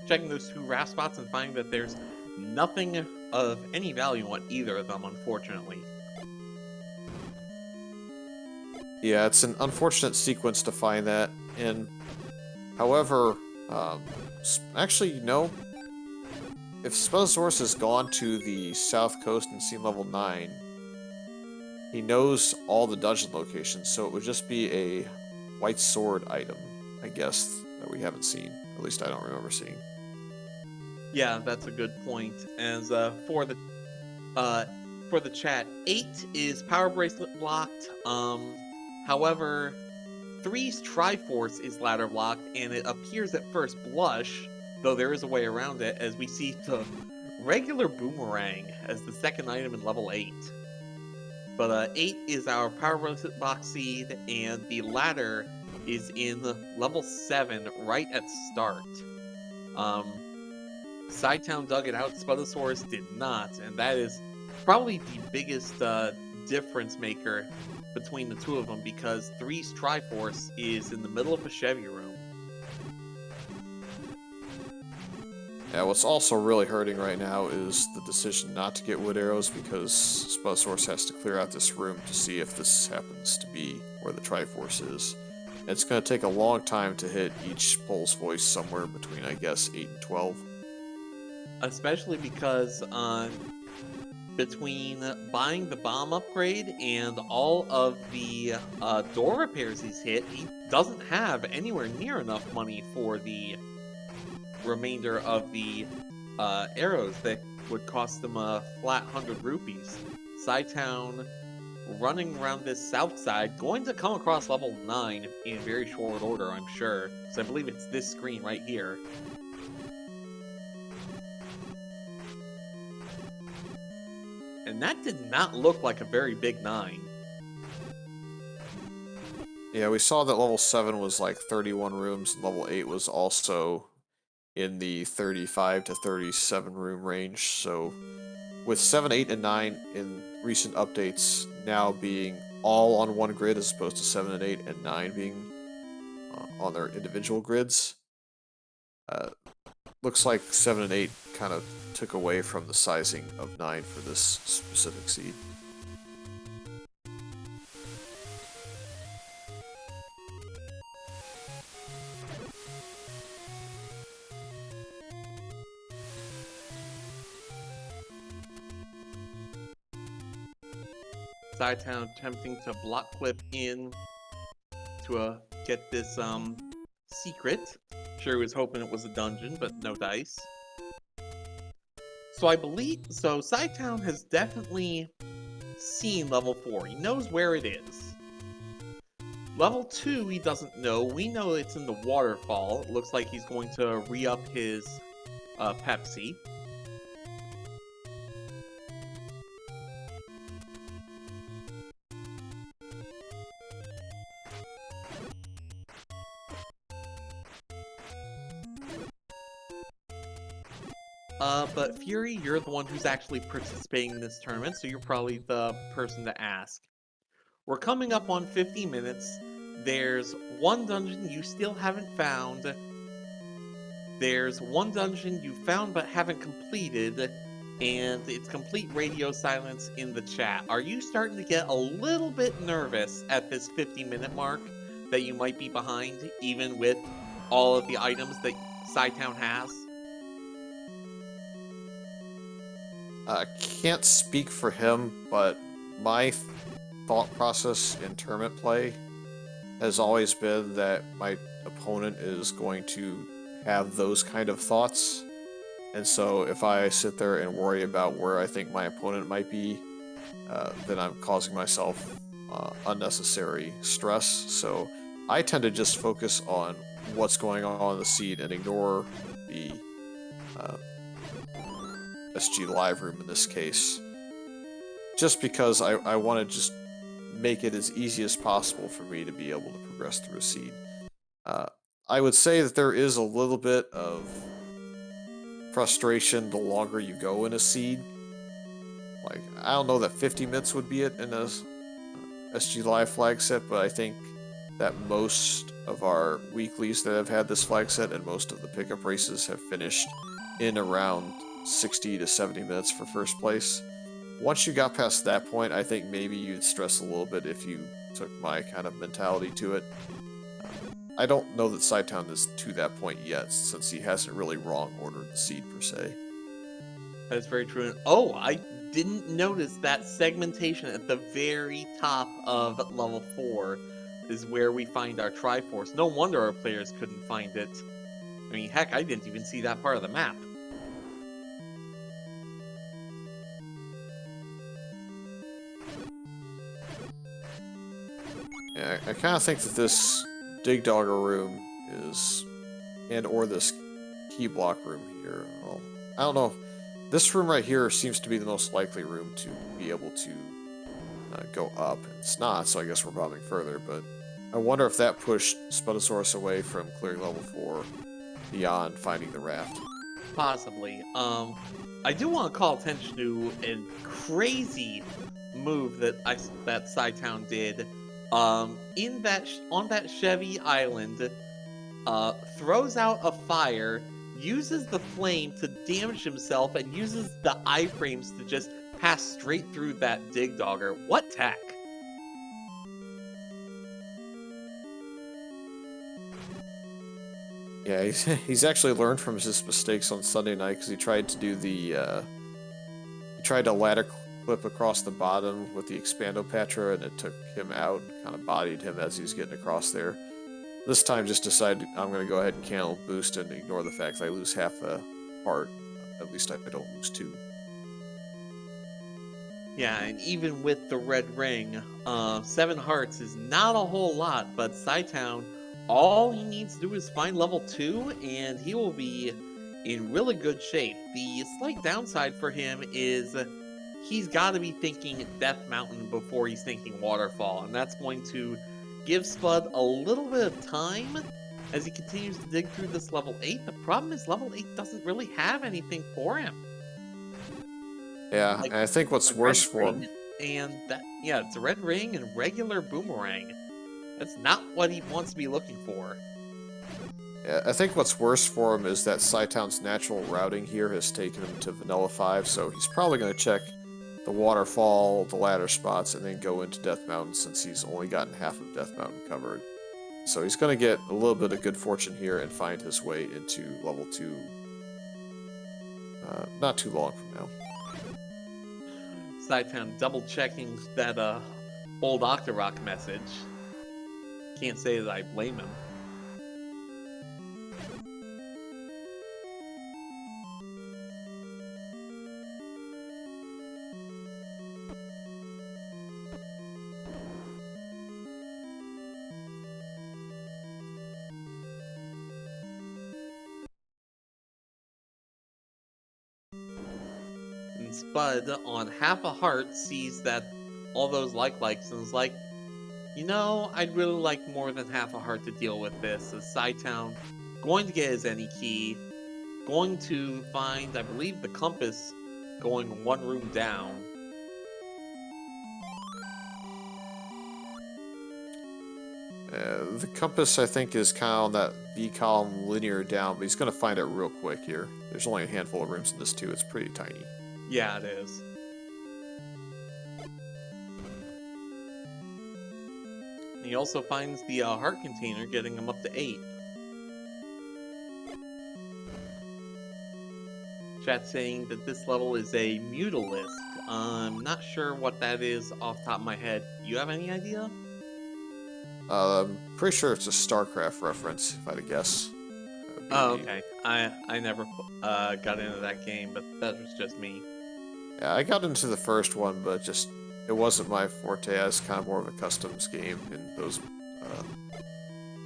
checking those 2 raft spots and finding that there's nothing of any value on either of them, unfortunately. Yeah, it's an unfortunate sequence to find that, and however, actually, no. If Spudozaurus has gone to the south coast and seen level 9, he knows all the dungeon locations, so it would just be a white sword item, I guess, that we haven't seen. At least I don't remember seeing. Yeah, that's a good point. As for the chat, 8 is power bracelet blocked. However, 3's Triforce is ladder blocked, and it appears at first blush, though there is a way around it, as we see the regular boomerang as the second item in level 8. But 8 is our power bracelet box seed, and the ladder is in level 7 right at start. Cytown dug it out, Spudozaurus did not, and that is probably the biggest difference maker between the two of them, because 3's Triforce is in the middle of a Chevy room. Yeah, what's also really hurting right now is the decision not to get wood arrows, because Spudozaurus has to clear out this room to see if this happens to be where the Triforce is. And it's going to take a long time to hit each Pole's voice somewhere between, I guess, 8 and 12. Especially because between buying the bomb upgrade and all of the door repairs he's hit, he doesn't have anywhere near enough money for the remainder of the arrows that would cost them a flat 100 rupees. Cytown running around this south side, going to come across level 9 in very short order, I'm sure. So I believe it's this screen right here. And that did not look like a very big 9. Yeah, we saw that level 7 was like 31 rooms, and level 8 was also in the 35 to 37 room range, so with 7, 8, and 9 in recent updates now being all on one grid as opposed to 7 and 8 and 9 being on their individual grids, looks like 7 and 8 kind of took away from the sizing of 9 for this specific seed. Cytown attempting to block clip in to get this secret. Sure, he was hoping it was a dungeon, but no dice. So I believe, so Cytown has definitely seen level 4. He knows where it is. Level 2, he doesn't know. We know it's in the waterfall. It looks like he's going to re-up his Pepsi. But Fury, you're the one who's actually participating in this tournament, so you're probably the person to ask. We're coming up on 50 minutes. There's one dungeon you still haven't found. There's one dungeon you found but haven't completed, and it's complete radio silence in the chat. Are you starting to get a little bit nervous at this 50-minute mark that you might be behind, even with all of the items that Cytown has? I can't speak for him, but my thought process in tournament play has always been that my opponent is going to have those kind of thoughts. And so if I sit there and worry about where I think my opponent might be, then I'm causing myself unnecessary stress. So I tend to just focus on what's going on in the seed and ignore the SGLIVE room in this case. Just because I want to just make it as easy as possible for me to be able to progress through a seed. I would say that there is a little bit of frustration the longer you go in a seed. Like, I don't know that 50 minutes would be it in a SGLIVE flag set, but I think that most of our weeklies that have had this flag set and most of the pickup races have finished in around 60 to 70 minutes for first place. Once you got past that point, I think maybe you'd stress a little bit if you took my kind of mentality to it. I don't know that Cytown is to that point yet, since he hasn't really wrong ordered the seed per se. That is very true. Oh, I didn't notice that segmentation at the very top of level 4 is where we find our Triforce. No wonder our players couldn't find it. I mean, heck, I didn't even see that part of the map. Yeah, I kind of think that this Dig Dogger room is, and or this key block room here. Well, I don't know. This room right here seems to be the most likely room to be able to go up. It's not, so I guess we're bombing further, but I wonder if that pushed Spudozaurus away from clearing level 4 beyond finding the raft. Possibly. I do want to call attention to a crazy move that Cytown did. On that Chevy Island, throws out a fire, uses the flame to damage himself, and uses the iframes to just pass straight through that Dig Dogger. What tech? Yeah, he's actually learned from his mistakes on Sunday night because he tried to do the he tried to ladder clip across the bottom with the Expandopatra, and it took him out and kind of bodied him as he was getting across there. This time just decided I'm going to go ahead and cancel boost and ignore the fact that I lose half a heart. At least I don't lose 2. Yeah, and even with the red ring, 7 hearts is not a whole lot, but Cytown, all he needs to do is find level 2, and he will be in really good shape. The slight downside for him is he's got to be thinking Death Mountain before he's thinking Waterfall, and that's going to give Spud a little bit of time as he continues to dig through this level 8. The problem is level 8 doesn't really have anything for him. Yeah, Like, and I think what's worse for him... And that, yeah, it's a red ring and regular boomerang. That's not what he wants to be looking for. Yeah, I think what's worse for him is that Cytown's natural routing here has taken him to Vanilla 5, so he's probably going to check the waterfall, the ladder spots, and then go into Death Mountain since he's only gotten half of Death Mountain covered. So he's going to get a little bit of good fortune here and find his way into level 2 not too long from now. Cytown double checking that old Octorok message. Can't say that I blame him. and Spud on half a heart sees that all those likes and is like, you know, I'd really like more than half a heart to deal with this. As Cytown going to get his any key, going to find, I believe, the compass going one room down. The compass, I think, is kind of on that V column linear down, but he's going to find it real quick here. There's only a handful of rooms in this, too. It's pretty tiny. Yeah, it is. He also finds the heart container, getting him up to 8. Chat saying that this level is a Mutalisk. I'm not sure what that is off the top of my head. You have any idea? I'm pretty sure it's a StarCraft reference, if I had to guess. Oh, okay. I never got into that game, but that was just me. Yeah, I got into the first one, but just it wasn't my forte. I was kind of more of a customs game in those,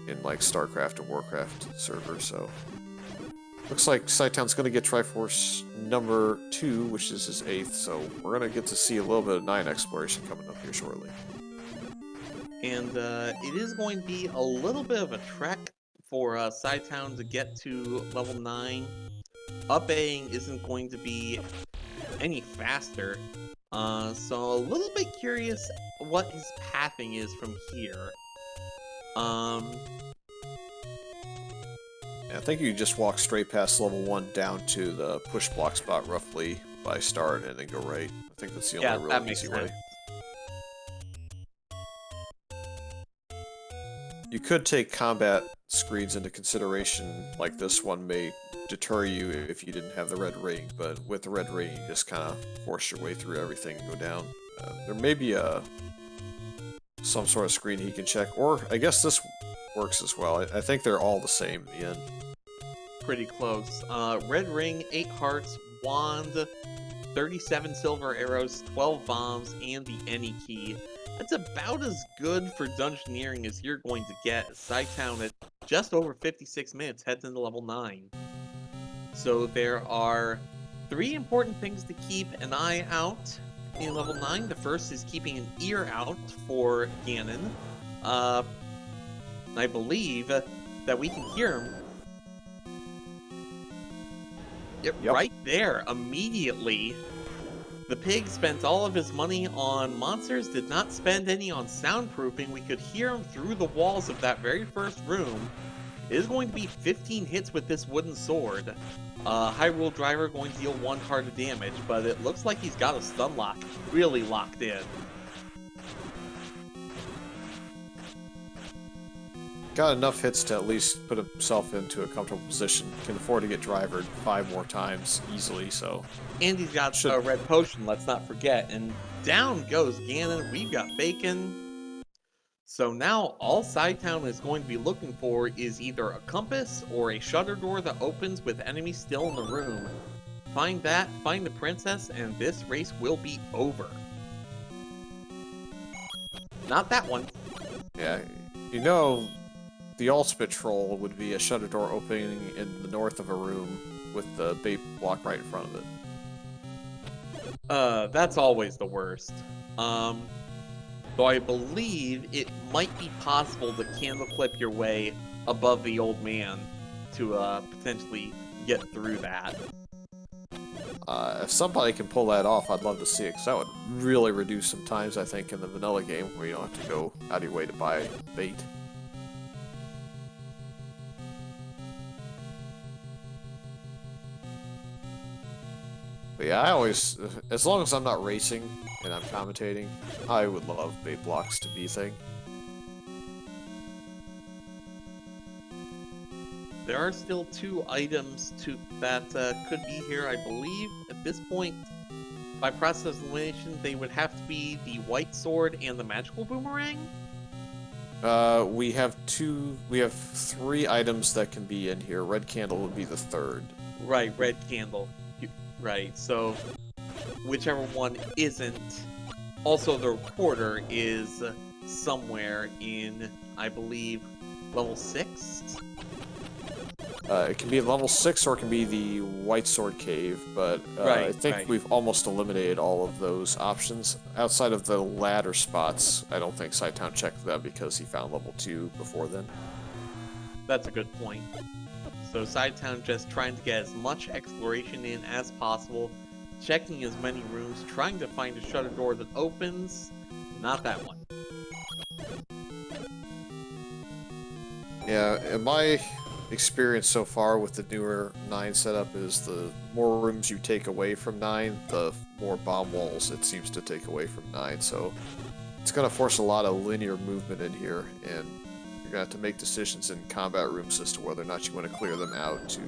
in like StarCraft and Warcraft servers. So looks like Cytown's going to get Triforce number 2, which is his 8th. So we're going to get to see a little bit of 9 exploration coming up here shortly. And it is going to be a little bit of a trek for Cytown to get to level 9. Up-Aing isn't going to be any faster. So a little bit curious what his pathing is from here. I think you just walk straight past level 1 down to the push block spot roughly by start and then go right. I think that's the only real easy way. You could take combat screens into consideration, like this one may deter you if you didn't have the red ring, but with the red ring you just kind of force your way through everything and go down. There may be some sort of screen he can check, or I guess this works as well. I think they're all the same in the end. Pretty close. Red ring, 8 hearts, wand, 37 silver arrows, 12 bombs, and the any key. That's about as good for dungeoneering as you're going to get. Cytown at just over 56 minutes heads into level 9. So there are 3 important things to keep an eye out in level 9. The first is keeping an ear out for Ganon. I believe that we can hear him. Yep. Right there, immediately. The pig spent all of his money on monsters, did not spend any on soundproofing. We could hear him through the walls of that very first room. It is going to be 15 hits with this wooden sword. Hyrule Driver going to deal 1 heart of damage, but it looks like he's got a stun lock really locked in. Got enough hits to at least put himself into a comfortable position. Can afford to get drivered 5 more times easily, so... And he's got a red potion, let's not forget. And down goes Ganon. We've got bacon. So now all Cytown is going to be looking for is either a compass or a shutter door that opens with enemies still in the room. Find that, find the princess, and this race will be over. Not that one. Yeah, you know, the ultimate troll would be a shutter door opening in the north of a room with the bait block right in front of it. That's always the worst. Though I believe it might be possible to candle clip your way above the old man to potentially get through that. If somebody can pull that off, I'd love to see it, because that would really reduce some times, I think, in the vanilla game, where you don't have to go out of your way to buy bait. But yeah, I always, as long as I'm not racing and I'm commentating, I would love bait blocks to be a thing. There are still 2 items that could be here, I believe. At this point, by process of elimination, they would have to be the white sword and the magical boomerang? We have 3 items that can be in here. Red candle would be the 3rd. Right, red candle. Right, so whichever one isn't. Also, the recorder is somewhere in, I believe, level 6? It can be level 6 or it can be the White Sword Cave, but I think we've almost eliminated all of those options. Outside of the ladder spots, I don't think Cytown checked them because he found level 2 before then. That's a good point. So Sidetown just trying to get as much exploration in as possible, checking as many rooms, trying to find a shutter door that opens. Not that one. Yeah, in my experience so far with the newer 9 setup is the more rooms you take away from 9, the more bomb walls it seems to take away from 9, so it's going to force a lot of linear movement in here, and you're going to have to make decisions in combat rooms as to whether or not you want to clear them out to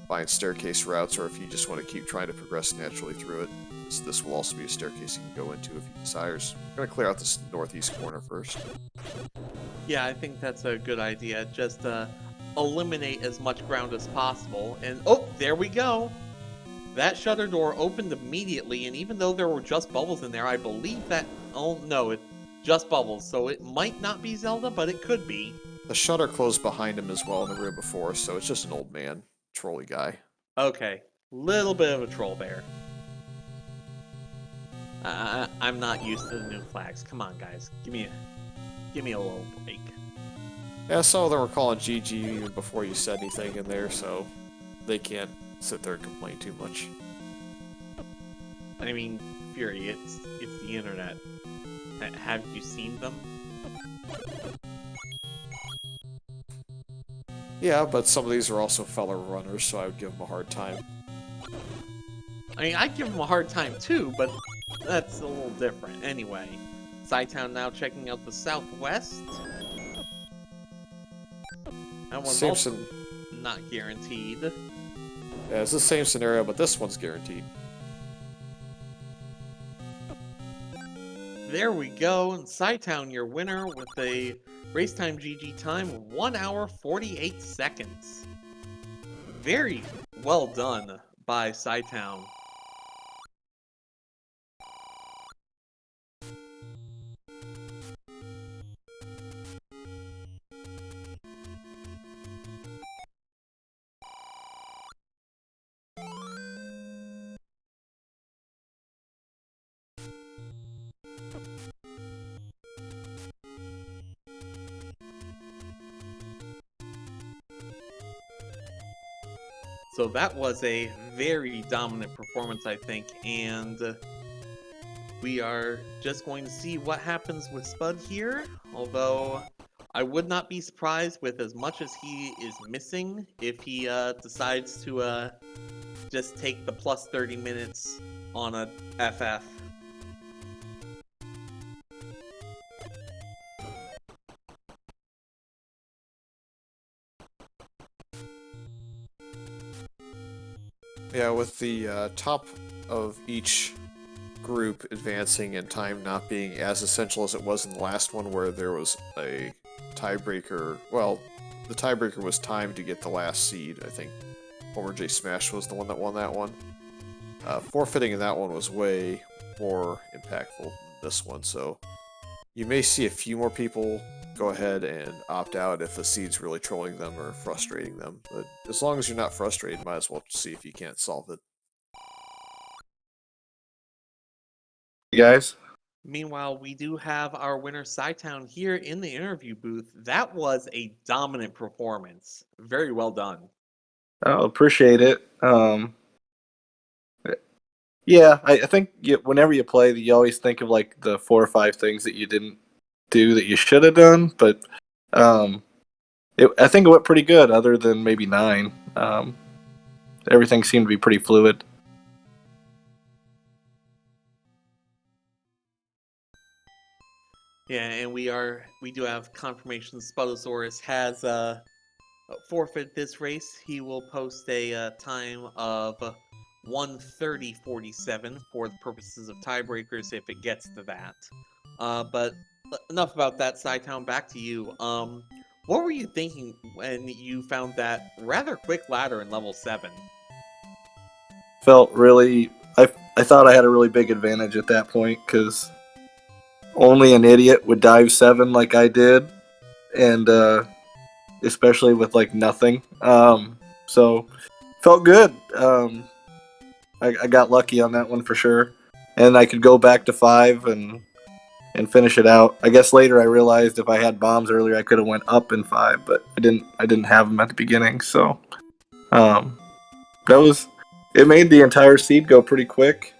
find staircase routes, or if you just want to keep trying to progress naturally through it. So this will also be a staircase you can go into if you desire. I'm going to clear out this northeast corner first. Yeah, I think that's a good idea. Just eliminate as much ground as possible. And oh, there we go. That shutter door opened immediately, and even though there were just bubbles in there, I believe that... Oh, no, it's just bubbles, so it might not be Zelda, but it could be. The shutter closed behind him as well in the room before, so it's just an old man, trolley guy. Okay, little bit of a troll there. I'm not used to the new flags. Come on, guys. Give me a little break. Yeah, some of them were calling GG even before you said anything in there, so they can't sit there and complain too much. I mean, Fury, it's the internet. Have you seen them? Yeah, but some of these are also fellow runners, so I would give them a hard time. I mean, I'd give them a hard time too, but that's a little different. Anyway, Cytown now checking out the southwest. That one's also not guaranteed. Yeah, it's the same scenario, but this one's guaranteed. There we go, and Cytown, your winner with a race time GG time of 1 hour 48 seconds. Very well done by Cytown. So that was a very dominant performance, I think, and we are just going to see what happens with Spud here, although I would not be surprised with as much as he is missing if he decides to just take the plus 30 minutes on a FF. Yeah, with the top of each group advancing and time not being as essential as it was in the last one where there was a tiebreaker. Well, the tiebreaker was time to get the last seed. I think Homer J Smash was the one that won that one. Forfeiting in that one was way more impactful than this one, so you may see a few more people go ahead and opt out if the seed's really trolling them or frustrating them. But as long as you're not frustrated, might as well see if you can't solve it. You guys? Meanwhile, we do have our winner Cytown here in the interview booth. That was a dominant performance. Very well done. I appreciate it. Yeah, I think whenever you play, you always think of like the 4 or 5 things that you didn't do that you should have done, but I think it went pretty good other than maybe 9. Everything seemed to be pretty fluid. Yeah, and we do have confirmation Spudozaurus has forfeit this race. He will post a time of 1:30:47 for the purposes of tiebreakers if it gets to that. But enough about that, Cytown. Back to you. What were you thinking when you found that rather quick ladder in level 7? Felt really... I thought I had a really big advantage at that point, because only an idiot would dive 7 like I did, and especially with like nothing. So felt good. I got lucky on that one for sure, and I could go back to 5 and finish it out. I guess later I realized if I had bombs earlier, I could have went up in 5, but I didn't. I didn't have them at the beginning, so that was. It made the entire seed go pretty quick.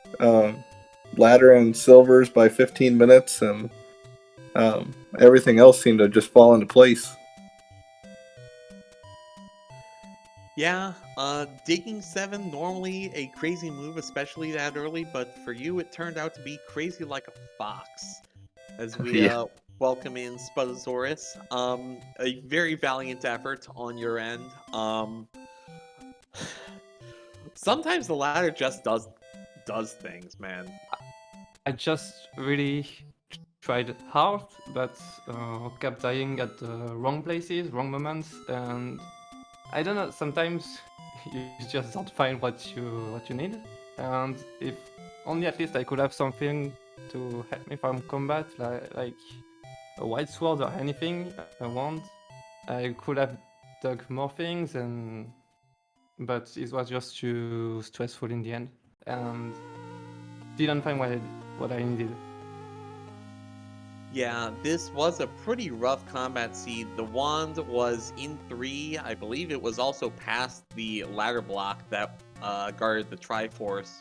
Ladder and silvers by 15 minutes, and everything else seemed to just fall into place. Yeah, digging 7, normally a crazy move, especially that early, but for you it turned out to be crazy like a fox. As we Yeah. welcome in Spudozaurus. A very valiant effort on your end. Sometimes the ladder just does things, man. I just really tried hard, but kept dying at the wrong places, wrong moments, and I don't know. Sometimes you just don't find what you need, and if only at least I could have something to help me from combat, like a white sword or anything I want, I could have dug more things, but it was just too stressful in the end, and didn't find what I needed. Yeah, this was a pretty rough combat seed. The wand was in 3. I believe it was also past the ladder block that guarded the Triforce.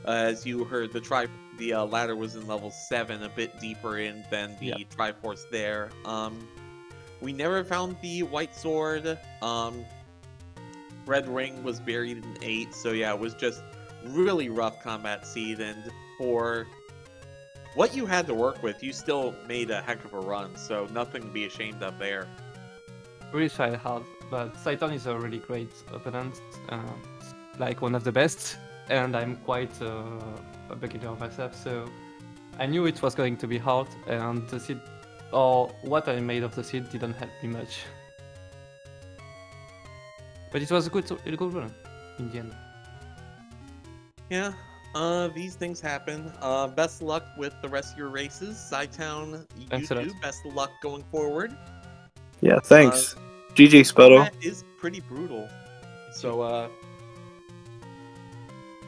As you heard, the ladder was in level 7, a bit deeper in than the Triforce there. We never found the white sword. Red ring was buried in 8, so yeah, it was just really rough combat seed, and for what you had to work with, you still made a heck of a run, so nothing to be ashamed of there. Really tried hard, but Cytown is a really great opponent, like one of the best, and I'm quite a beginner myself, so I knew it was going to be hard, and the seed, or what I made of the seed, didn't help me much. But it was a good run in the end. Yeah, these things happen. Best of luck with the rest of your races. Cytown, you too. Best of luck going forward. Yeah, thanks. GG, Spudo. Combat is pretty brutal. So,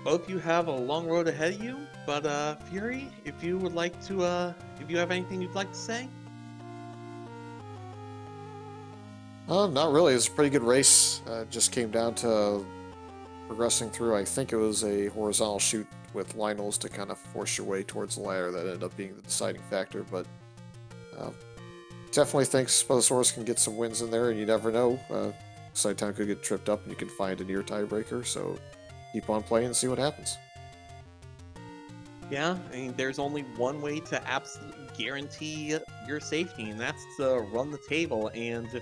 both you have a long road ahead of you, but Fury, if you would like to, if you have anything you'd like to say? Not really. It's a pretty good race. Just came down to progressing through. I think it was a horizontal shoot with Lionels to kind of force your way towards the ladder that ended up being the deciding factor. But definitely think Spudosaurus can get some wins in there, and you never know. Cytown could get tripped up, and you can find a near tiebreaker. So keep on playing and see what happens. Yeah, I mean, there's only one way to absolutely guarantee your safety, and that's to run the table, and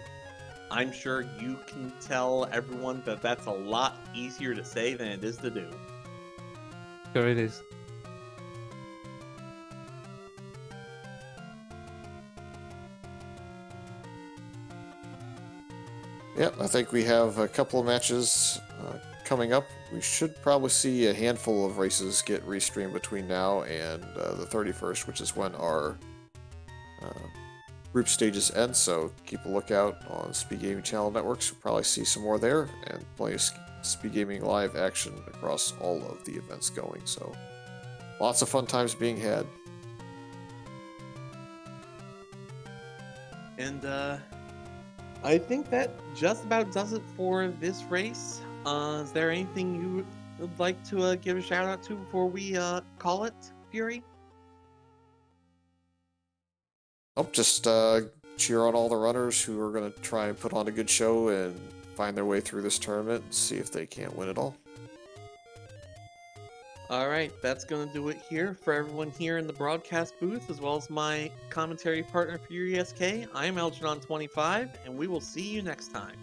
I'm sure you can tell everyone that that's a lot easier to say than it is to do. Sure it is. Yep, I think we have a couple of matches coming up. We should probably see a handful of races get restreamed between now and the 31st, which is when our group stages end, so keep a lookout on SpeedGaming channel networks. You'll probably see some more there, and plenty of SpeedGaming live action across all of the events going, so lots of fun times being had. And I think that just about does it for this race. Is there anything you would like to give a shout out to before we call it, Fury? Oh, just cheer on all the runners who are going to try and put on a good show and find their way through this tournament and see if they can't win it all. Alright, that's going to do it here for everyone here in the broadcast booth, as well as my commentary partner, Fury SK. I'm Algernon25, and we will see you next time.